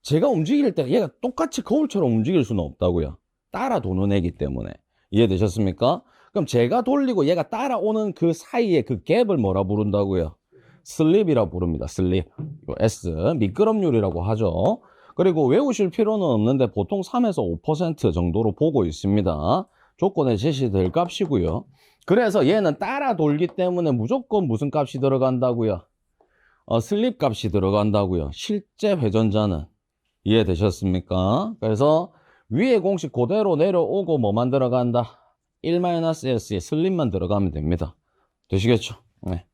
제가 움직일 때 얘가 똑같이 거울처럼 움직일 수는 없다고요. 따라 도는 애기 때문에. 이해되셨습니까? 그럼 제가 돌리고 얘가 따라오는 그 사이에 그 갭을 뭐라 부른다고요? 슬립이라 부릅니다. 슬립. S. 미끄럼률이라고 하죠. 그리고 외우실 필요는 없는데 보통 3에서 5% 정도로 보고 있습니다. 조건에 제시될 값이고요. 그래서 얘는 따라 돌기 때문에 무조건 무슨 값이 들어간다고요? 슬립 값이 들어간다고요. 실제 회전자는. 이해되셨습니까? 그래서 위에 공식 그대로 내려오고 뭐만 들어간다? 1-s의 슬립만 들어가면 됩니다. 되시겠죠? 네.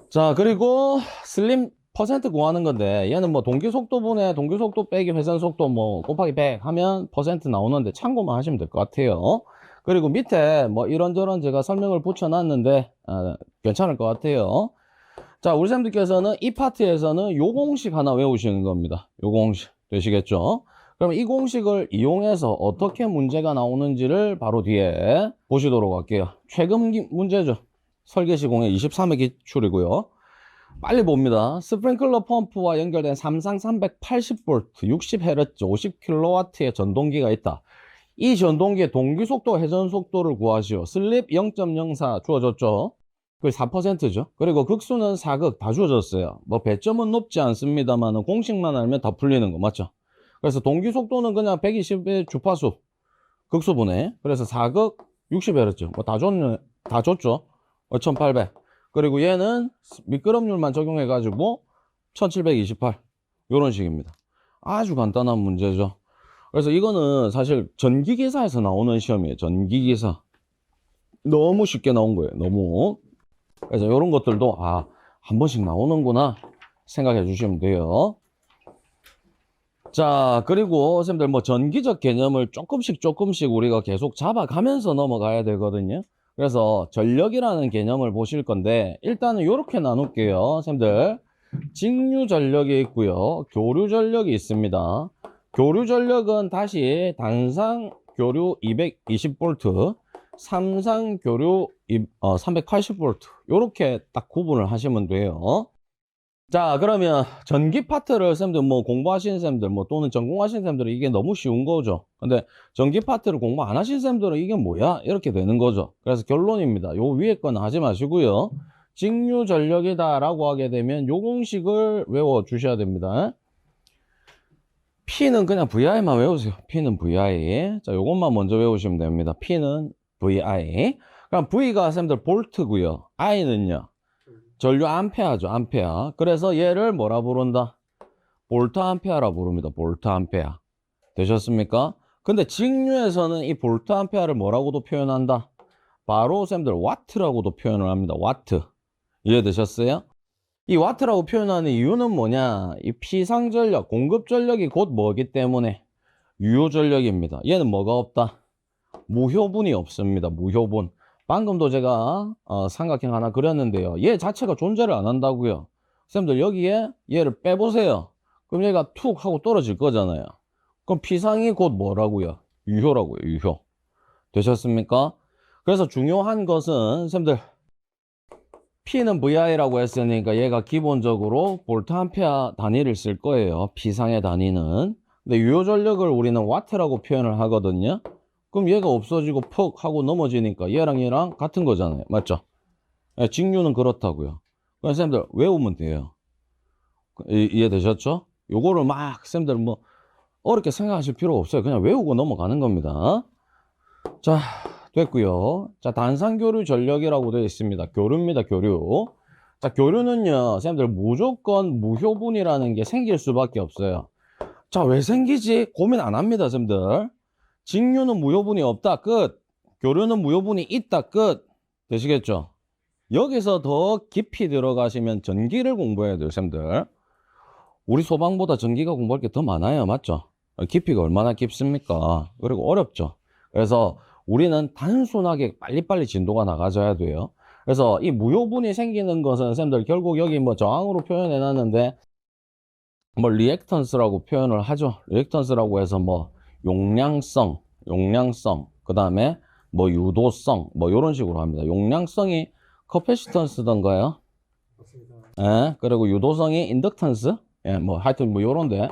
자, 그리고 슬립 퍼센트 구하는 건데 얘는 뭐 동기속도분에 동기속도 빼기 회전속도 뭐 곱하기 100 하면 퍼센트 나오는데 참고만 하시면 될 것 같아요. 그리고 밑에 뭐 이런저런 제가 설명을 붙여놨는데 괜찮을 것 같아요. 자, 우리 쌤들께서는 이 파트에서는 요 공식 하나 외우시는 겁니다. 요 공식 되시겠죠? 그럼 이 공식을 이용해서 어떻게 문제가 나오는지를 바로 뒤에 보시도록 할게요. 최근 문제죠. 설계 시공의 23회 기출이고요. 빨리 봅니다. 스프링클러 펌프와 연결된 삼상 380V, 60Hz, 50kW의 전동기가 있다. 이 전동기의 동기속도, 회전속도를 구하시오. 슬립 0.04 주어졌죠. 그게 4%죠. 그리고 극수는 4극 다 주어졌어요. 뭐 배점은 높지 않습니다만 공식만 알면 다 풀리는 거 맞죠? 그래서 동기속도는 그냥 120의 주파수 극수분해. 그래서 4극 60Hz 뭐 다 줬죠. 1800. 그리고 얘는 미끄럼률만 적용해 가지고 1728 이런 식입니다. 아주 간단한 문제죠. 그래서 이거는 사실 전기기사에서 나오는 시험이에요. 전기기사. 너무 쉽게 나온 거예요. 너무. 그래서 이런 것들도 한 번씩 나오는구나 생각해 주시면 돼요. 자, 그리고 선생님들 뭐 전기적 개념을 조금씩 우리가 계속 잡아가면서 넘어가야 되거든요. 그래서 전력이라는 개념을 보실 건데 일단은 이렇게 나눌게요. 선생님들 직류 전력이 있고요. 교류 전력이 있습니다. 교류 전력은 다시 단상 교류 220V, 삼상 교류 380V 이렇게 딱 구분을 하시면 돼요. 자, 그러면 전기 파트를 쌤들 뭐 공부하시는 쌤들 뭐 또는 전공하시는 쌤들은 이게 너무 쉬운 거죠. 근데 전기 파트를 공부 안 하신 쌤들은 이게 뭐야? 이렇게 되는 거죠. 그래서 결론입니다. 요 위에 거는 하지 마시고요. 직류 전력이다 라고 하게 되면 요 공식을 외워 주셔야 됩니다. P는 그냥 VI만 외우세요. P는 VI. 자, 요것만 먼저 외우시면 됩니다. P는 VI. 그럼 V가 쌤들 볼트고요. I는요. 전류 암페어죠. 암페어. 그래서 얘를 뭐라 부른다? 볼트 암페어라 부릅니다. 볼트 암페어. 되셨습니까? 근데 직류에서는 이 볼트 암페어를 뭐라고도 표현한다? 바로 쌤들 와트라고도 표현을 합니다. 와트. 이해되셨어요? 이 와트라고 표현하는 이유는 뭐냐? 이 피상 전력, 공급 전력이 곧 뭐기 때문에? 유효 전력입니다. 얘는 뭐가 없다? 무효분이 없습니다. 무효분. 방금도 제가 삼각형 하나 그렸는데요. 얘 자체가 존재를 안 한다고요. 쌤들 여기에 얘를 빼보세요. 그럼 얘가 툭 하고 떨어질 거잖아요. 그럼 피상이 곧 뭐라고요? 유효라고요. 유효. 되셨습니까? 그래서 중요한 것은 쌤들 P는 VI라고 했으니까 얘가 기본적으로 볼트 암페어 단위를 쓸 거예요. 피상의 단위는. 근데 유효 전력을 우리는 와트라고 표현을 하거든요. 그럼 얘가 없어지고 퍽 하고 넘어지니까 얘랑 같은 거잖아요. 맞죠? 네, 직류는 그렇다고요. 그럼 쌤들 외우면 돼요. 이해되셨죠? 요거를 막 쌤들 뭐 어렵게 생각하실 필요 없어요. 그냥 외우고 넘어가는 겁니다. 자, 됐고요. 자, 단상교류 전력이라고 되어 있습니다. 교류입니다. 교류. 자, 교류는요. 쌤들 무조건 무효분이라는 게 생길 수밖에 없어요. 자, 왜 생기지? 고민 안 합니다. 쌤들. 직류는 무효분이 없다. 끝. 교류는 무효분이 있다. 끝. 되시겠죠? 여기서 더 깊이 들어가시면 전기를 공부해야 돼요. 쌤들. 우리 소방보다 전기가 공부할 게 더 많아요. 맞죠? 깊이가 얼마나 깊습니까? 그리고 어렵죠. 그래서 우리는 단순하게 빨리빨리 진도가 나가져야 돼요. 그래서 이 무효분이 생기는 것은 쌤들 결국 여기 뭐 저항으로 표현해 놨는데 뭐 리액턴스라고 표현을 하죠. 리액턴스라고 해서 뭐 용량성, 그 다음에 뭐 유도성, 뭐 이런 식으로 합니다. 용량성이 커패시턴스던가요? 예, 그리고 유도성이 인덕턴스? 예, 뭐 하여튼 뭐 요런데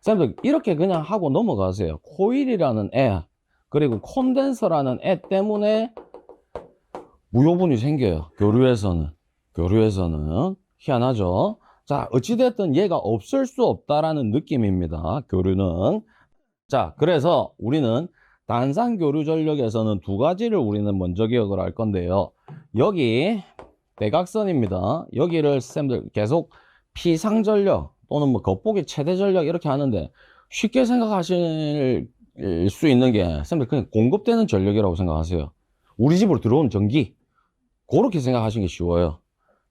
쌤들 이렇게 그냥 하고 넘어가세요. 코일이라는 애 그리고 콘덴서라는 애 때문에 무효분이 생겨요. 교류에서는 희한하죠. 자, 어찌됐든 얘가 없을 수 없다라는 느낌입니다. 교류는. 자, 그래서 우리는 단산교류 전력에서는 두 가지를 우리는 먼저 기억을 할 건데요. 여기 대각선입니다. 여기를 쌤들 계속 피상전력 또는 뭐 겉보기 최대전력 이렇게 하는데 쉽게 생각하실 수 있는 게 쌤들 그냥 공급되는 전력이라고 생각하세요. 우리 집으로 들어오는 전기 그렇게 생각하시는 게 쉬워요.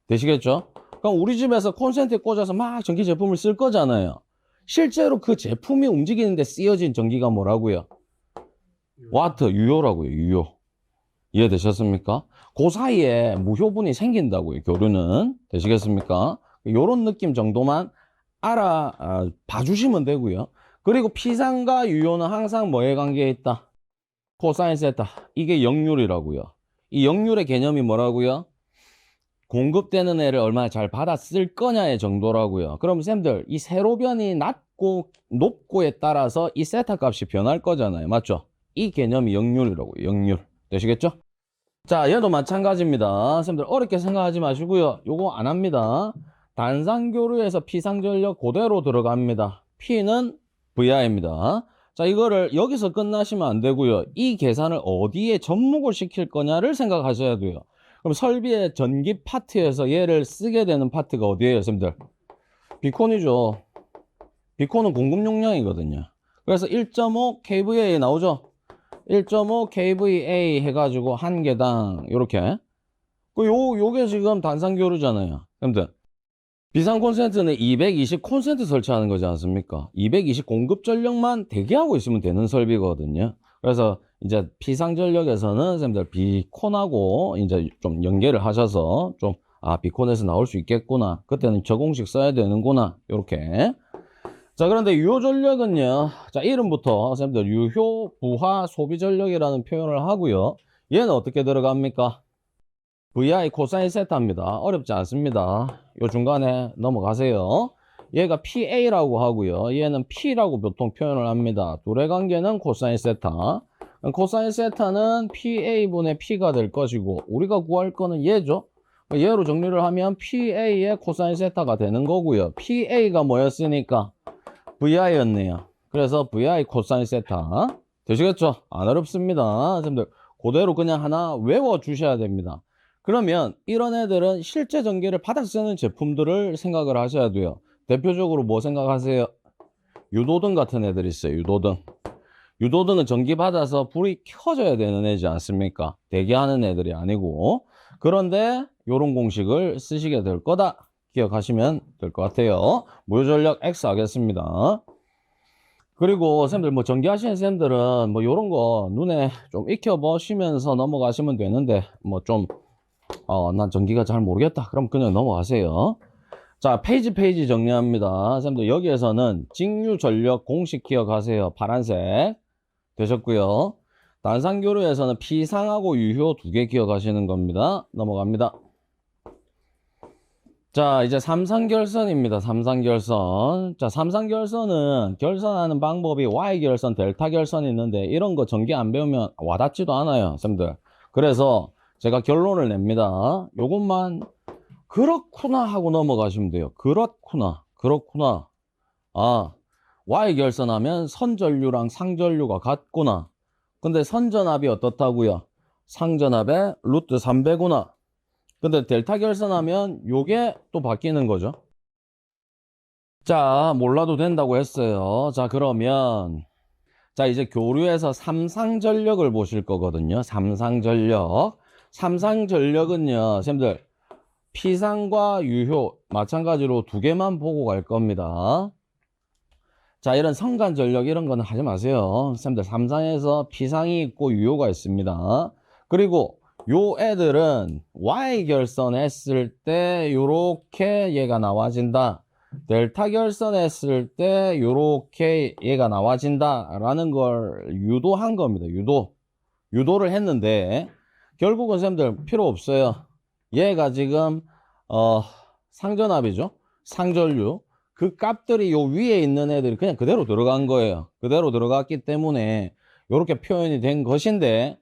되시겠죠? 그럼 우리 집에서 콘센트에 꽂아서 막 전기 제품을 쓸 거잖아요. 실제로 그 제품이 움직이는데 쓰여진 전기가 뭐라고요? 와트, 유효라고요, 유효. 이해되셨습니까? 그 사이에 무효분이 생긴다고요, 교류는. 되시겠습니까? 요런 느낌 정도만 봐주시면 되고요. 그리고 피상과 유효는 항상 뭐에 관계에 있다? 코사인 세타. 이게 역률이라고요. 이 역률의 개념이 뭐라고요? 공급되는 애를 얼마나 잘 받아 쓸 거냐의 정도라고요. 그럼 쌤들 이 세로변이 낮고 높고에 따라서 이 세타 값이 변할 거잖아요. 맞죠? 이 개념이 역률이라고요. 역률. 되시겠죠? 자, 얘도 마찬가지입니다. 쌤들 어렵게 생각하지 마시고요. 요거 안 합니다. 단산교류에서 피상전력 그대로 들어갑니다. P는 VI입니다. 자, 이거를 여기서 끝나시면 안 되고요. 이 계산을 어디에 접목을 시킬 거냐를 생각하셔야 돼요. 그럼 설비의 전기 파트에서 얘를 쓰게 되는 파트가 어디예요, 쌤들? 비콘이죠. 비콘은 공급 용량이거든요. 그래서 1.5 kVA 나오죠? 1.5 kVA 해가지고 한 개당 요렇게 요게 지금 단산교류잖아요. 쌤들 비상 콘센트는 220 콘센트 설치하는 거지 않습니까? 220 공급 전력만 대기하고 있으면 되는 설비거든요. 그래서 이제 피상 전력에서는 쌤들 비콘하고 이제 좀 연계를 하셔서 좀 비콘에서 나올 수 있겠구나. 그때는 저 공식 써야 되는구나. 요렇게. 자, 그런데 유효 전력은요. 자, 이름부터 쌤들 유효 부하 소비 전력이라는 표현을 하고요. 얘는 어떻게 들어갑니까? VI 코사인 세타입니다. 어렵지 않습니다. 요 중간에 넘어가세요. 얘가 PA라고 하고요. 얘는 P라고 보통 표현을 합니다. 둘의 관계는 코사인 세타. 코사인 세타는 PA분의 P가 될 것이고 우리가 구할 거는 얘죠. 얘로 정리를 하면 PA의 코사인 세타가 되는 거고요. PA가 뭐였으니까? VI였네요. 그래서 VI 코사인 세타. 되시겠죠? 안 어렵습니다. 선생님들 그대로 그냥 하나 외워 주셔야 됩니다. 그러면 이런 애들은 실제 전기를 받아 쓰는 제품들을 생각을 하셔야 돼요. 대표적으로 뭐 생각하세요? 유도등 같은 애들이 있어요. 유도등. 유도등은 전기 받아서 불이 켜져야 되는 애지 않습니까? 대기하는 애들이 아니고. 그런데 이런 공식을 쓰시게 될 거다. 기억하시면 될 것 같아요. 무효전력 X 하겠습니다. 그리고 쌤들 뭐 전기 하시는 쌤들은 뭐 요런 거 눈에 좀 익혀보시면서 넘어가시면 되는데 뭐 좀 난 전기가 잘 모르겠다. 그럼 그냥 넘어가세요. 자, 페이지 정리합니다. 쌤들 여기에서는 직류 전력 공식 기억하세요. 파란색 되셨고요. 단산교류에서는 피상하고 유효 두 개 기억하시는 겁니다. 넘어갑니다. 자, 이제 삼상결선입니다. 삼상결선. 자, 삼상결선은 결선하는 방법이 Y결선, 델타결선이 있는데 이런 거 전기 안 배우면 와닿지도 않아요, 쌤들. 그래서 제가 결론을 냅니다. 요것만 그렇구나 하고 넘어가시면 돼요. 그렇구나. Y결선하면 선전류랑 상전류가 같구나. 근데 선전압이 어떻다고요? 상전압의 루트 3배구나. 근데 델타 결선하면 요게 또 바뀌는 거죠. 자, 몰라도 된다고 했어요. 자, 그러면 자, 이제 교류에서 삼상전력을 보실 거거든요. 삼상전력. 삼상전력은요, 쌤들 피상과 유효 마찬가지로 두 개만 보고 갈 겁니다. 자, 이런 성간전력 이런 거는 하지 마세요. 쌤들 삼상에서 피상이 있고 유효가 있습니다. 그리고 요 애들은 Y결선 했을 때 요렇게 얘가 나와진다. 델타 결선 했을 때 요렇게 얘가 나와진다 라는 걸 유도한 겁니다. 유도를 했는데 결국은 쌤들 필요 없어요. 얘가 지금 상전압이죠. 상전류. 그 값들이 요 위에 있는 애들이 그냥 그대로 들어간 거예요. 그대로 들어갔기 때문에 요렇게 표현이 된 것인데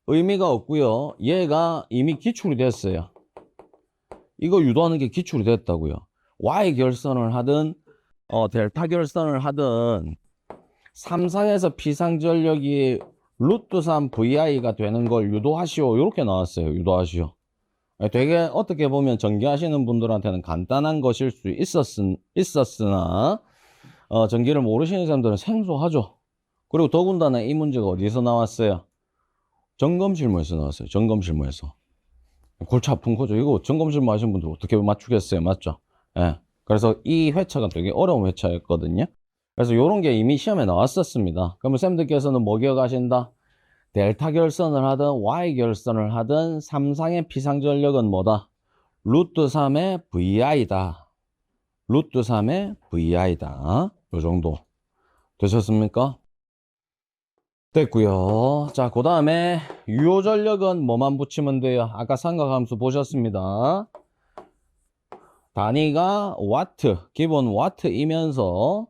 의미가 없고요. 얘가 이미 기출이 됐어요. 이거 유도하는 게 기출이 됐다고요. Y 결선을 하든 델타 결선을 하든 삼상에서 피상 전력이 루트 3 VI가 되는 걸 유도하시오. 이렇게 나왔어요. 유도하시오. 되게 어떻게 보면 전기하시는 분들한테는 간단한 것일 수 있었으나 전기를 모르시는 사람들은 생소하죠. 그리고 더군다나 이 문제가 어디서 나왔어요? 점검실무에서 나왔어요. 점검실무에서. 골치 아픈 거죠. 이거 점검실무 하신 분들 어떻게 맞추겠어요? 맞죠? 예. 그래서 이 회차가 되게 어려운 회차였거든요. 그래서 이런 게 이미 시험에 나왔었습니다. 그러면 쌤들께서는 뭐 기억하신다? 델타 결선을 하든 Y 결선을 하든 삼상의 피상전력은 뭐다? 루트 3의 VI다. 루트 3의 VI다. 요 정도. 되셨습니까? 됐고요. 자, 그 다음에 유효전력은 뭐만 붙이면 돼요? 아까 삼각함수 보셨습니다. 단위가 와트, 기본 와트이면서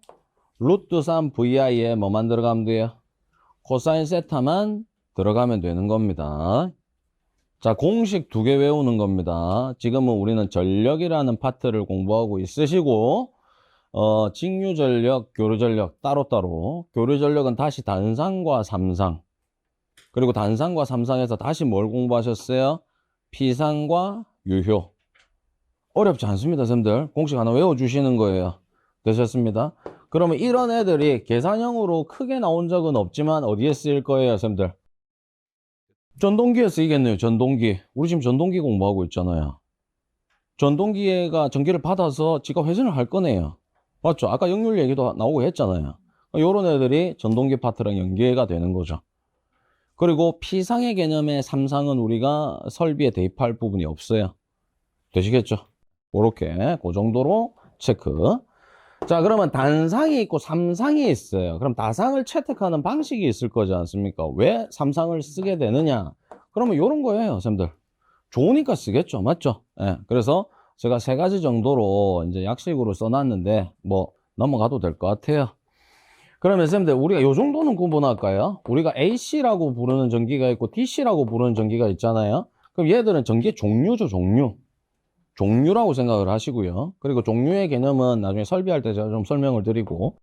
루트 3 VI에 뭐만 들어가면 돼요? 코사인 세타만 들어가면 되는 겁니다. 자, 공식 두 개 외우는 겁니다. 지금은 우리는 전력이라는 파트를 공부하고 있으시고 직류전력, 교류전력 따로따로. 교류전력은 다시 단상과 삼상. 그리고 단상과 삼상에서 다시 뭘 공부하셨어요? 피상과 유효. 어렵지 않습니다, 쌤들. 공식 하나 외워주시는 거예요. 되셨습니다? 그러면 이런 애들이 계산형으로 크게 나온 적은 없지만 어디에 쓰일 거예요, 쌤들? 전동기에 쓰이겠네요, 전동기. 우리 지금 전동기 공부하고 있잖아요. 전동기가 전기를 받아서 지가 회전을 할 거네요. 맞죠? 아까 역률 얘기도 나오고 했잖아요. 요런 애들이 전동기 파트랑 연계가 되는 거죠. 그리고 피상의 개념의 삼상은 우리가 설비에 대입할 부분이 없어요. 되시겠죠? 그렇게 그 정도로 체크. 자, 그러면 단상이 있고 삼상이 있어요. 그럼 다상을 채택하는 방식이 있을 거지 않습니까? 왜 삼상을 쓰게 되느냐? 그러면 요런 거예요, 쌤들. 좋으니까 쓰겠죠. 맞죠? 예. 그래서 제가 세 가지 정도로 이제 약식으로 써놨는데 뭐 넘어가도 될 것 같아요. 그러면 쌤들 우리가 요 정도는 구분할까요? 우리가 AC라고 부르는 전기가 있고 DC라고 부르는 전기가 있잖아요. 그럼 얘들은 전기의 종류죠, 종류. 종류라고 생각을 하시고요. 그리고 종류의 개념은 나중에 설비할 때 제가 좀 설명을 드리고,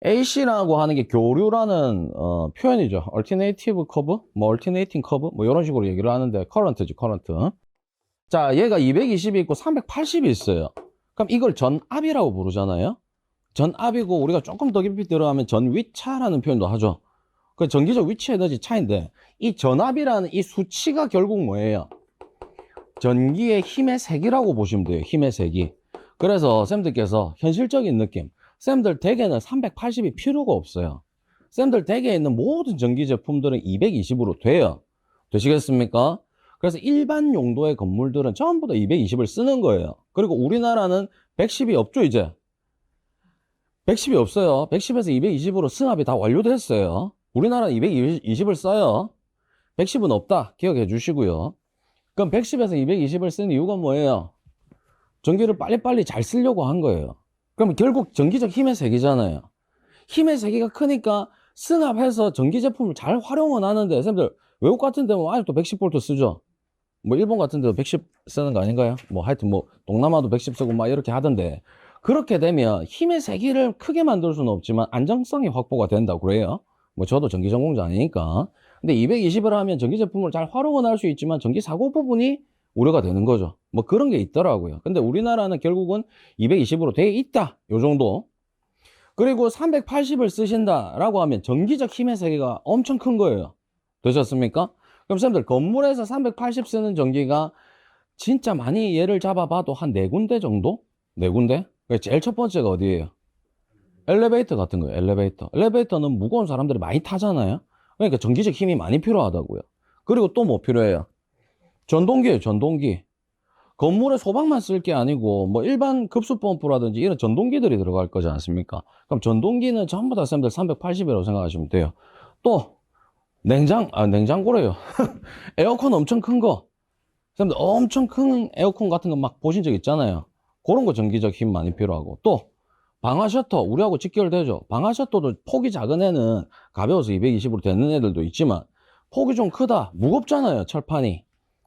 AC라고 하는 게 교류라는 표현이죠. Alternative Curve, 뭐 Alternating Curve, 뭐 이런 식으로 얘기를 하는데 Current죠, Current. 자, 얘가 220이 있고 380이 있어요. 그럼 이걸 전압이라고 부르잖아요. 전압이고 우리가 조금 더 깊이 들어가면 전위차라는 표현도 하죠. 그 전기적 위치 에너지 차인데 이 전압이라는 이 수치가 결국 뭐예요? 전기의 힘의 세기라고 보시면 돼요. 힘의 세기. 그래서 쌤들께서 현실적인 느낌, 쌤들 댁에는 380이 필요가 없어요. 쌤들 댁에 있는 모든 전기 제품들은 220으로 돼요. 되시겠습니까? 그래서 일반 용도의 건물들은 전부 다 220을 쓰는 거예요. 그리고 우리나라는 110이 없죠, 이제. 110이 없어요. 110에서 220으로 승합이 다 완료됐어요. 우리나라는 220을 써요. 110은 없다. 기억해 주시고요. 그럼 110에서 220을 쓰는 이유가 뭐예요? 전기를 빨리빨리 잘 쓰려고 한 거예요. 그럼 결국 전기적 힘의 세기잖아요. 힘의 세기가 크니까 승합해서 전기 제품을 잘 활용은 하는데, 선생님들 외국 같은 데는 아직도 110V 쓰죠. 뭐 일본 같은 데도 110 쓰는 거 아닌가요? 뭐 하여튼 뭐 동남아도 110 쓰고 막 이렇게 하던데, 그렇게 되면 힘의 세기를 크게 만들 수는 없지만 안정성이 확보가 된다고 그래요. 뭐 저도 전기 전공자 아니니까. 근데 220을 하면 전기 제품을 잘 활용은 할 수 있지만 전기 사고 부분이 우려가 되는 거죠. 뭐 그런 게 있더라고요. 근데 우리나라는 결국은 220으로 돼 있다. 요 정도. 그리고 380을 쓰신다라고 하면 전기적 힘의 세계가 엄청 큰 거예요. 되셨습니까? 그럼 쌤들 건물에서 380 쓰는 전기가 진짜 많이 예를 잡아봐도 한 4군데 정도? 4군데? 제일 첫 번째가 어디예요? 엘리베이터 같은 거예요. 엘리베이터. 엘리베이터는 무거운 사람들이 많이 타잖아요. 그러니까 전기적 힘이 많이 필요하다고요. 그리고 또 뭐 필요해요? 전동기예요. 전동기. 건물에 소방만 쓸 게 아니고 뭐 일반 급수 펌프라든지 이런 전동기들이 들어갈 거지 않습니까? 그럼 전동기는 전부 다 쌤들 380이라고 생각하시면 돼요. 또 냉장고래요. 에어컨 엄청 큰 거. 쌤들 엄청 큰 에어컨 같은 거 막 보신 적 있잖아요. 그런 거 전기적 힘 많이 필요하고, 또 방화 셔터 우리하고 직결되죠. 방화 셔터도 폭이 작은 애는 가벼워서 220으로 되는 애들도 있지만 폭이 좀 크다, 무겁잖아요, 철판이.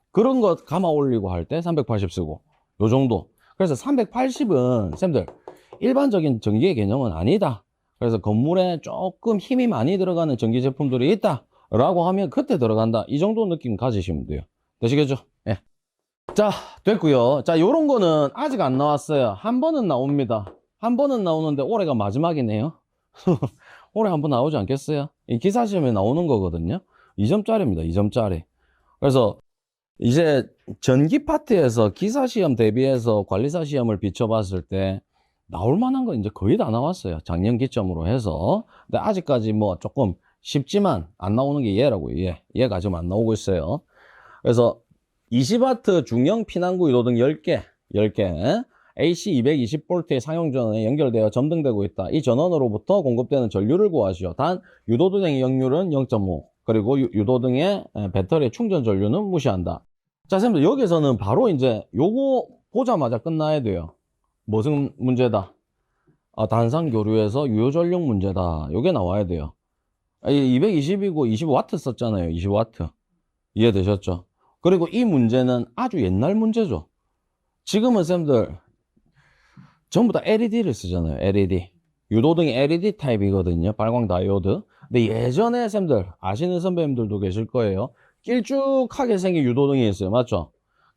그런 거 감아 올리고 할 때 380 쓰고 요 정도. 그래서 380은 쌤들 일반적인 전기의 개념은 아니다. 그래서 건물에 조금 힘이 많이 들어가는 전기 제품들이 있다 라고 하면 그때 들어간다. 이 정도 느낌 가지시면 돼요. 되시겠죠? 예. 자, 됐고요. 자, 요런 거는 아직 안 나왔어요. 한 번은 나옵니다. 한 번은 나오는데 올해가 마지막이네요. 올해 한 번 나오지 않겠어요? 이 기사 시험에 나오는 거거든요. 2점짜리입니다. 2점짜리. 그래서 이제 전기 파트에서 기사 시험 대비해서 관리사 시험을 비춰봤을 때 나올 만한 건 이제 거의 다 나왔어요. 작년 기점으로 해서. 근데 아직까지 뭐 조금 쉽지만 안 나오는 게 얘라고요. 얘가 지금 안 나오고 있어요. 그래서 20W 중형 피난구 유도등 10개, AC 220V의 상용 전원에 연결되어 점등되고 있다. 이 전원으로부터 공급되는 전류를 구하시오. 단 유도등의 역률은 0.5, 그리고 유도등의 배터리 충전 전류는 무시한다. 자, 선생님들 여기서는 바로 이제 요거 보자마자 끝나야 돼요. 무슨 문제다? 단상 교류에서 유효 전력 문제다. 요게 나와야 돼요. 220이고 20W 썼잖아요. 20W. 이해되셨죠? 그리고 이 문제는 아주 옛날 문제죠. 지금은 쌤들 전부 다 LED를 쓰잖아요. LED. 유도등이 LED 타입이거든요. 발광 다이오드. 근데 예전에 쌤들 아시는 선배님들도 계실 거예요. 길쭉하게 생긴 유도등이 있어요. 맞죠?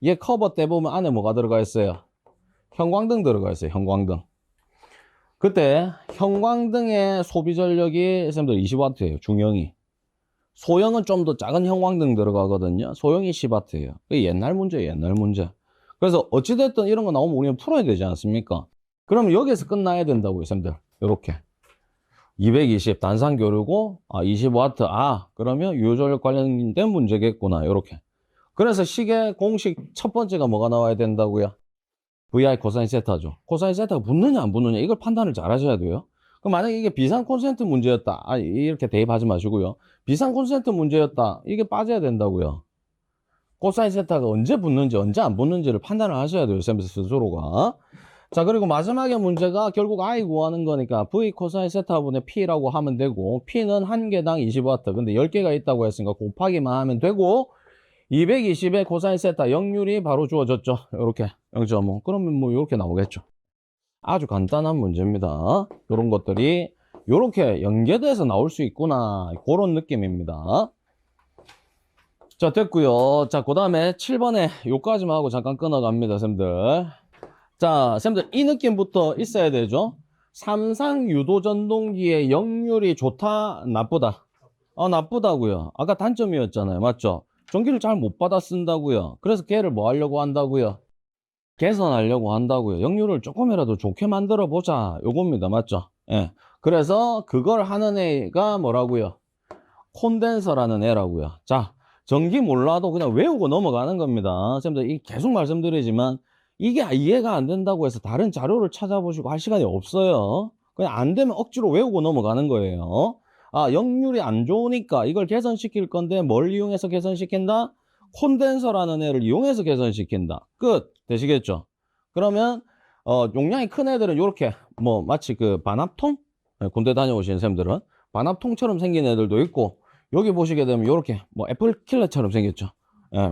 얘 커버 떼보면 안에 뭐가 들어가 있어요? 형광등 들어가 있어요. 형광등. 그때 형광등의 소비 전력이 쌤들 20W예요. 중형이. 소형은 좀 더 작은 형광등 들어가거든요. 소형이 10W예요. 그게 옛날 문제예요. 옛날 문제. 그래서 어찌됐든 이런 거 나오면 우리는 풀어야 되지 않습니까? 그러면 여기에서 끝나야 된다고요, 쌤들. 요렇게. 220 단상 교류고 20W. 그러면 유효전력 관련된 문제겠구나. 요렇게. 그래서 시계 공식 첫 번째가 뭐가 나와야 된다고요? VI 코사인 세타죠. 코사인 세타가 붙느냐 안 붙느냐 이걸 판단을 잘 하셔야 돼요. 그럼 만약에 이게 비상 콘센트 문제였다. 이렇게 대입하지 마시고요. 비상 콘센트 문제였다. 이게 빠져야 된다고요. 코사인 세타가 언제 붙는지 언제 안 붙는지를 판단을 하셔야 돼요. 쌤 스스로가. 자, 그리고 마지막에 문제가 결국 I 구하는 거니까 V 코사인 세타분의 P라고 하면 되고, P는 한 개당 20W. 근데 10개가 있다고 했으니까 곱하기만 하면 되고, 220의 코사인 세타 역률이 바로 주어졌죠. 이렇게 0.5. 그러면 뭐 이렇게 나오겠죠. 아주 간단한 문제입니다. 이런 것들이 이렇게 연계돼서 나올 수 있구나. 그런 느낌입니다. 자, 됐고요. 자, 그 다음에 7번에 요까지만 하고 잠깐 끊어갑니다, 쌤들. 자, 쌤들 이 느낌부터 있어야 되죠. 삼상 유도 전동기의 역률이 좋다, 나쁘다? 나쁘다고요. 아까 단점이었잖아요. 맞죠? 전기를 잘 못 받아 쓴다고요. 그래서 걔를 뭐 하려고 한다고요? 개선하려고 한다고요. 역률을 조금이라도 좋게 만들어 보자. 요겁니다. 맞죠? 예. 그래서 그걸 하는 애가 뭐라고요? 콘덴서라는 애라고요. 자, 전기 몰라도 그냥 외우고 넘어가는 겁니다. 선생님들 계속 말씀드리지만 이게 이해가 안 된다고 해서 다른 자료를 찾아보시고 할 시간이 없어요. 그냥 안 되면 억지로 외우고 넘어가는 거예요. 역률이 안 좋으니까 이걸 개선시킬 건데 뭘 이용해서 개선시킨다? 콘덴서라는 애를 이용해서 개선시킨다. 끝. 되시겠죠? 그러면 용량이 큰 애들은 이렇게 뭐 마치 그 반합통? 군대 다녀오신 쌤들은 반합통처럼 생긴 애들도 있고, 여기 보시게 되면 이렇게 뭐 애플킬러처럼 생겼죠.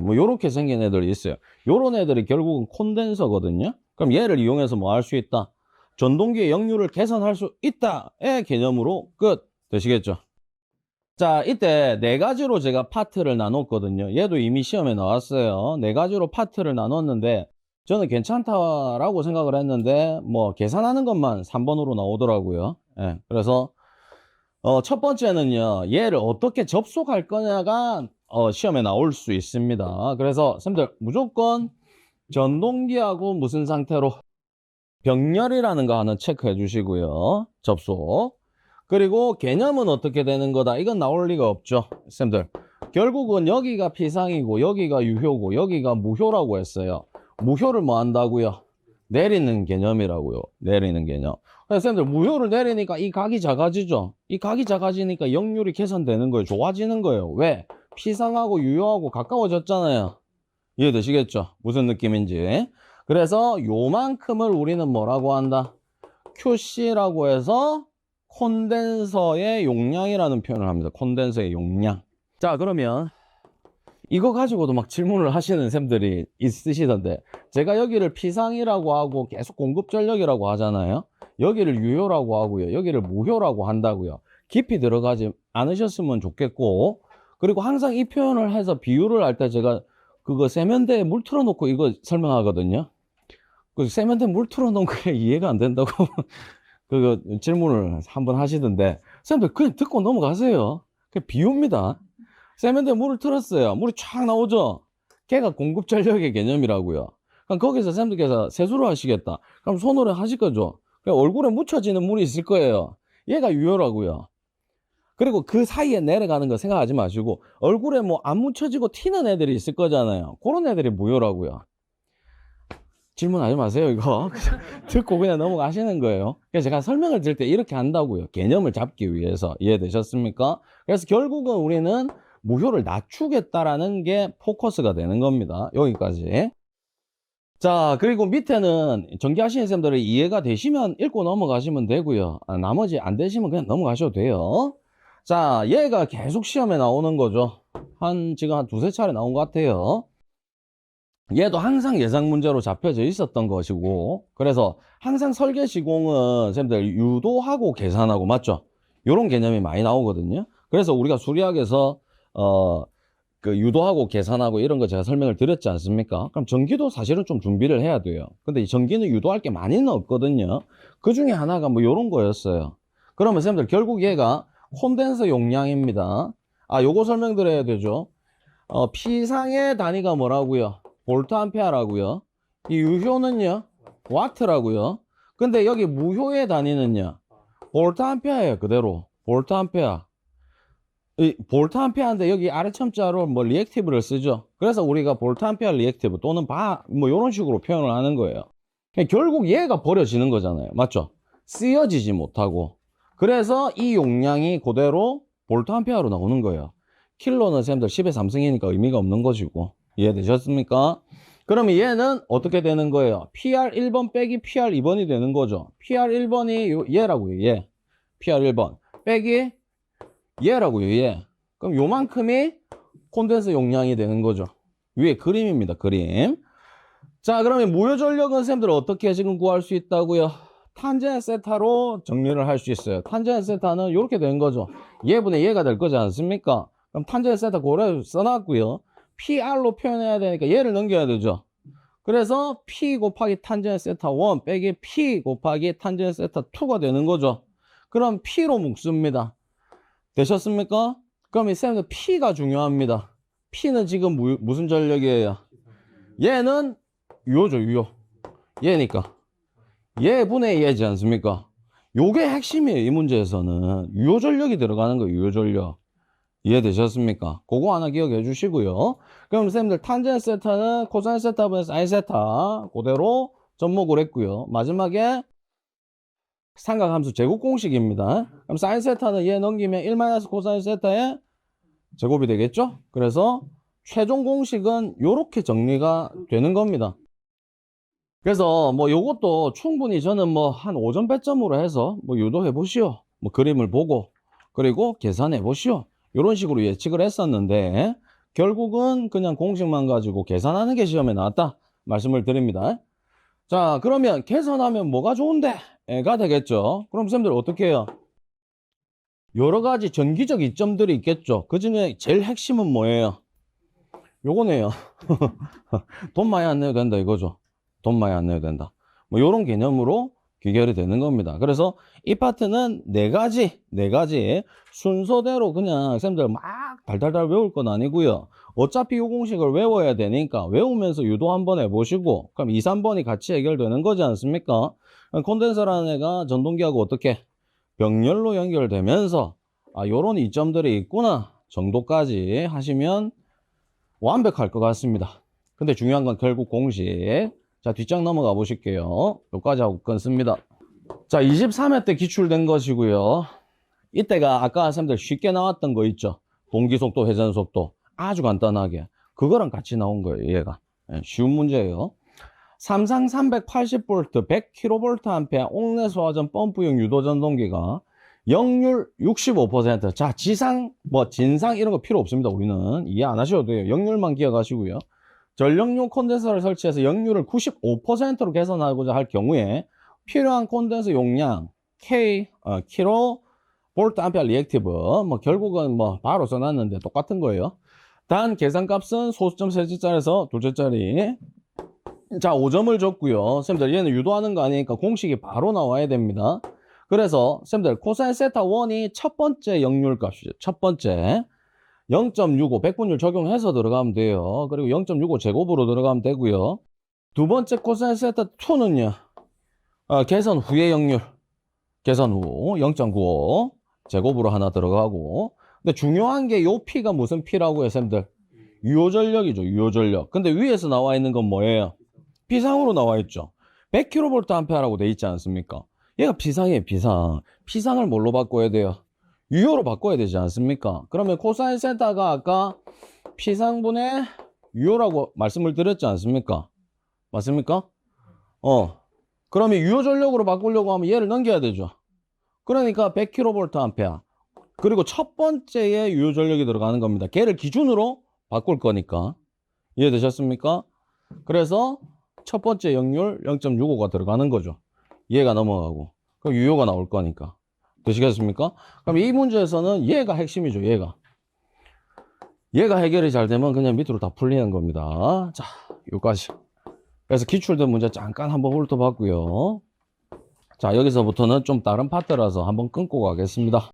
뭐 이렇게 생긴 애들이 있어요. 요런 애들이 결국은 콘덴서거든요. 그럼 얘를 이용해서 뭐 할 수 있다? 전동기의 역률을 개선할 수 있다의 개념으로 끝. 되시겠죠? 자, 이때 네 가지로 제가 파트를 나눴거든요. 얘도 이미 시험에 나왔어요. 네 가지로 파트를 나눴는데 저는 괜찮다라고 생각을 했는데 뭐 계산하는 것만 3번으로 나오더라고요. 그래서 첫 번째는요, 얘를 어떻게 접속할 거냐가 시험에 나올 수 있습니다. 그래서 선생님들 무조건 전동기하고 무슨 상태로 병렬이라는 거 하나 체크해 주시고요. 접속. 그리고 개념은 어떻게 되는 거다. 이건 나올 리가 없죠. 선생님들 결국은 여기가 피상이고 여기가 유효고 여기가 무효라고 했어요. 무효를 뭐 한다고요? 내리는 개념이라고요. 내리는 개념. 선생님들 무효를 내리니까 이 각이 작아지죠. 이 각이 작아지니까 역률이 개선되는 거예요. 좋아지는 거예요. 왜? 피상하고 유효하고 가까워졌잖아요. 이해되시겠죠? 무슨 느낌인지. 그래서 요만큼을 우리는 뭐라고 한다? QC라고 해서 콘덴서의 용량이라는 표현을 합니다. 콘덴서의 용량. 자, 그러면 이거 가지고도 막 질문을 하시는 쌤들이 있으시던데, 제가 여기를 피상이라고 하고 계속 공급전력이라고 하잖아요. 여기를 유효라고 하고요. 여기를 무효라고 한다고요. 깊이 들어가지 않으셨으면 좋겠고, 그리고 항상 이 표현을 해서 비유를 할 때 제가 그거 세면대에 물 틀어놓고 이거 설명하거든요. 그 세면대에 물 틀어놓은 게 이해가 안 된다고 그거 질문을 한번 하시던데, 선생님들 그냥 듣고 넘어가세요. 그 비유입니다. 세면대에 물을 틀었어요. 물이 쫙 나오죠. 걔가 공급 전력의 개념이라고요. 그럼 거기서 선생님들께서 세수를 하시겠다. 그럼 손으로 하실 거죠. 그럼 얼굴에 묻혀지는 물이 있을 거예요. 얘가 유효라고요. 그리고 그 사이에 내려가는 거 생각하지 마시고, 얼굴에 뭐 안 묻혀지고 튀는 애들이 있을 거잖아요. 그런 애들이 무효라고요. 질문하지 마세요, 이거. 듣고 그냥 넘어가시는 거예요. 그래서 제가 설명을 드릴 때 이렇게 한다고요. 개념을 잡기 위해서. 이해되셨습니까? 그래서 결국은 우리는 무효를 낮추겠다라는 게 포커스가 되는 겁니다. 여기까지. 자, 그리고 밑에는 전기하시는 쌤들이 이해가 되시면 읽고 넘어가시면 되고요. 나머지 안 되시면 그냥 넘어가셔도 돼요. 자, 얘가 계속 시험에 나오는 거죠. 지금 한 두세 차례 나온 것 같아요. 얘도 항상 예상 문제로 잡혀져 있었던 것이고, 그래서 항상 설계 시공은 쌤들 유도하고 계산하고, 맞죠? 요런 개념이 많이 나오거든요. 그래서 우리가 수리학에서 그 유도하고 계산하고 이런 거 제가 설명을 드렸지 않습니까? 그럼 전기도 사실은 좀 준비를 해야 돼요. 근데 이 전기는 유도할 게 많이는 없거든요. 그 중에 하나가 뭐 요런 거였어요. 그러면 쌤들 결국 얘가 콘덴서 용량입니다. 요거 설명드려야 되죠. P상의 단위가 뭐라고요? 볼트 암페어라고요. 이 유효는요? 와트라고요. 근데 여기 무효의 단위는요? 볼트 암페어예요. 그대로 볼트 암페어. 이 볼트 암페어인데 여기 아래 첨자로 뭐 리액티브를 쓰죠. 그래서 우리가 볼트 암페어 리액티브 또는 뭐 이런 식으로 표현을 하는 거예요. 결국 얘가 버려지는 거잖아요. 맞죠? 쓰여지지 못하고. 그래서 이 용량이 그대로 볼트 암페어로 나오는 거예요. 킬로는 쌤들 10의 3승이니까 의미가 없는 것이고. 이해되셨습니까? 그러면 얘는 어떻게 되는 거예요? PR 1번 빼기 PR 2번이 되는 거죠. PR 1번이 얘라고요. 얘. PR 1번 빼기 얘라고요. 얘. 그럼 요만큼이 콘덴서 용량이 되는 거죠. 위에 그림입니다. 그림. 자, 그러면 무효 전력은 쌤들 어떻게 지금 구할 수 있다고요? 탄젠 세타로 정리를 할 수 있어요. 탄젠 세타는 이렇게 된 거죠. 얘분의 얘가 될 거지 않습니까? 그럼 탄젠 세타 고래 써놨고요. PR로 표현해야 되니까 얘를 넘겨야 되죠. 그래서 P 곱하기 탄젠 세타 1 빼기 P 곱하기 탄젠 세타 2가 되는 거죠. 그럼 P로 묶습니다. 되셨습니까? 그럼 이 쌤들 P가 중요합니다. P는 지금 무슨 전력이에요? 얘는 유효죠, 유효. 얘니까. 얘분의 얘지 않습니까? 요게 핵심이에요, 이 문제에서는. 유효 전력이 들어가는 거예요, 유효 전력. 이해되셨습니까? 그거 하나 기억해 주시고요. 그럼 선생님들 탄젠 세타는 코사인 세타 분의 사인 세타 그대로 접목을 했고요. 마지막에 삼각함수 제곱 공식입니다. 그럼 사인 세타는 얘 넘기면 1-코사인 세타의 제곱이 되겠죠? 그래서 최종 공식은 이렇게 정리가 되는 겁니다. 그래서 뭐 요것도 충분히 저는 뭐 한 5점 배점으로 해서 뭐 유도해 보시오. 뭐 그림을 보고 그리고 계산해 보시오. 이런 식으로 예측을 했었는데 결국은 그냥 공식만 가지고 계산하는 게 시험에 나왔다 말씀을 드립니다. 자, 그러면 계산하면 뭐가 좋은데? 가 되겠죠. 그럼 선생님들 어떻게 해요? 여러 가지 전기적 이점들이 있겠죠. 그 중에 제일 핵심은 뭐예요? 요거네요. 돈 많이 안 내도 된다 이거죠. 돈 많이 안 내도 된다. 뭐 요런 개념으로 귀결이 되는 겁니다. 그래서 이 파트는 네 가지 순서대로 그냥 쌤들 막 달달달 외울 건 아니고요. 어차피 이 공식을 외워야 되니까 외우면서 유도 한번 해보시고 그럼 2, 3번이 같이 해결되는 거지 않습니까? 콘덴서라는 애가 전동기하고 어떻게 병렬로 연결되면서 요런 이점들이 있구나 정도까지 하시면 완벽할 것 같습니다. 근데 중요한 건 결국 공식. 자, 뒷장 넘어가 보실게요. 여기까지 하고 끊습니다. 자, 23회 때 기출된 것이고요. 이때가 아까 선생님들 쉽게 나왔던 거 있죠. 동기속도, 회전속도. 아주 간단하게. 그거랑 같이 나온 거예요, 얘가. 쉬운 문제예요. 삼상 380V, 100kVA 옥내 소화전 펌프용 유도전동기가 역률 65%. 자, 지상, 진상 이런 거 필요 없습니다. 우리는 이해 안 하셔도 돼요. 역률만 기억하시고요. 전력용 콘덴서를 설치해서 역률을 95%로 개선하고자 할 경우에 필요한 콘덴서 용량 킬로볼트 볼트 암페어 리액티브 뭐 결국은 뭐 바로 써놨는데 똑같은 거예요. 단 계산값은 소수점 셋째 자리에서 둘째 자리. 자, 5점을 줬고요. 쌤들 얘는 유도하는 거 아니니까 공식이 바로 나와야 됩니다. 그래서 쌤들 코사인 세타 1이 첫 번째 역률 값이죠. 첫 번째 0.65 백분율 적용해서 들어가면 돼요. 그리고 0.65 제곱으로 들어가면 되고요. 두 번째 코사인 세타 2는요. 계산 후의 역률. 계산 후 0.95 제곱으로 하나 들어가고. 근데 중요한 게 요 P가 무슨 P라고 해요, 쌤들? 유효전력이죠, 유효전력. 근데 위에서 나와 있는 건 뭐예요? P상으로 나와 있죠. 100kV 암페어라고 돼 있지 않습니까? 얘가 P상이에요, P상. P상을 뭘로 바꿔야 돼요? 유효로 바꿔야 되지 않습니까? 그러면 코사인 세타가 아까 P상분의 유효라고 말씀을 드렸지 않습니까? 맞습니까? 그러면 유효 전력으로 바꾸려고 하면 얘를 넘겨야 되죠. 그러니까 100kV 암페어. 그리고 첫 번째에 유효 전력이 들어가는 겁니다. 걔를 기준으로 바꿀 거니까. 이해되셨습니까? 그래서 첫 번째 역률 0.65가 들어가는 거죠. 얘가 넘어가고. 그럼 유효가 나올 거니까. 되시겠습니까? 그럼 이 문제에서는 얘가 핵심이죠, 얘가. 얘가 해결이 잘 되면 그냥 밑으로 다 풀리는 겁니다. 자, 여기까지. 그래서 기출된 문제 잠깐 한번 훑어봤고요. 자, 여기서부터는 좀 다른 파트라서 한번 끊고 가겠습니다.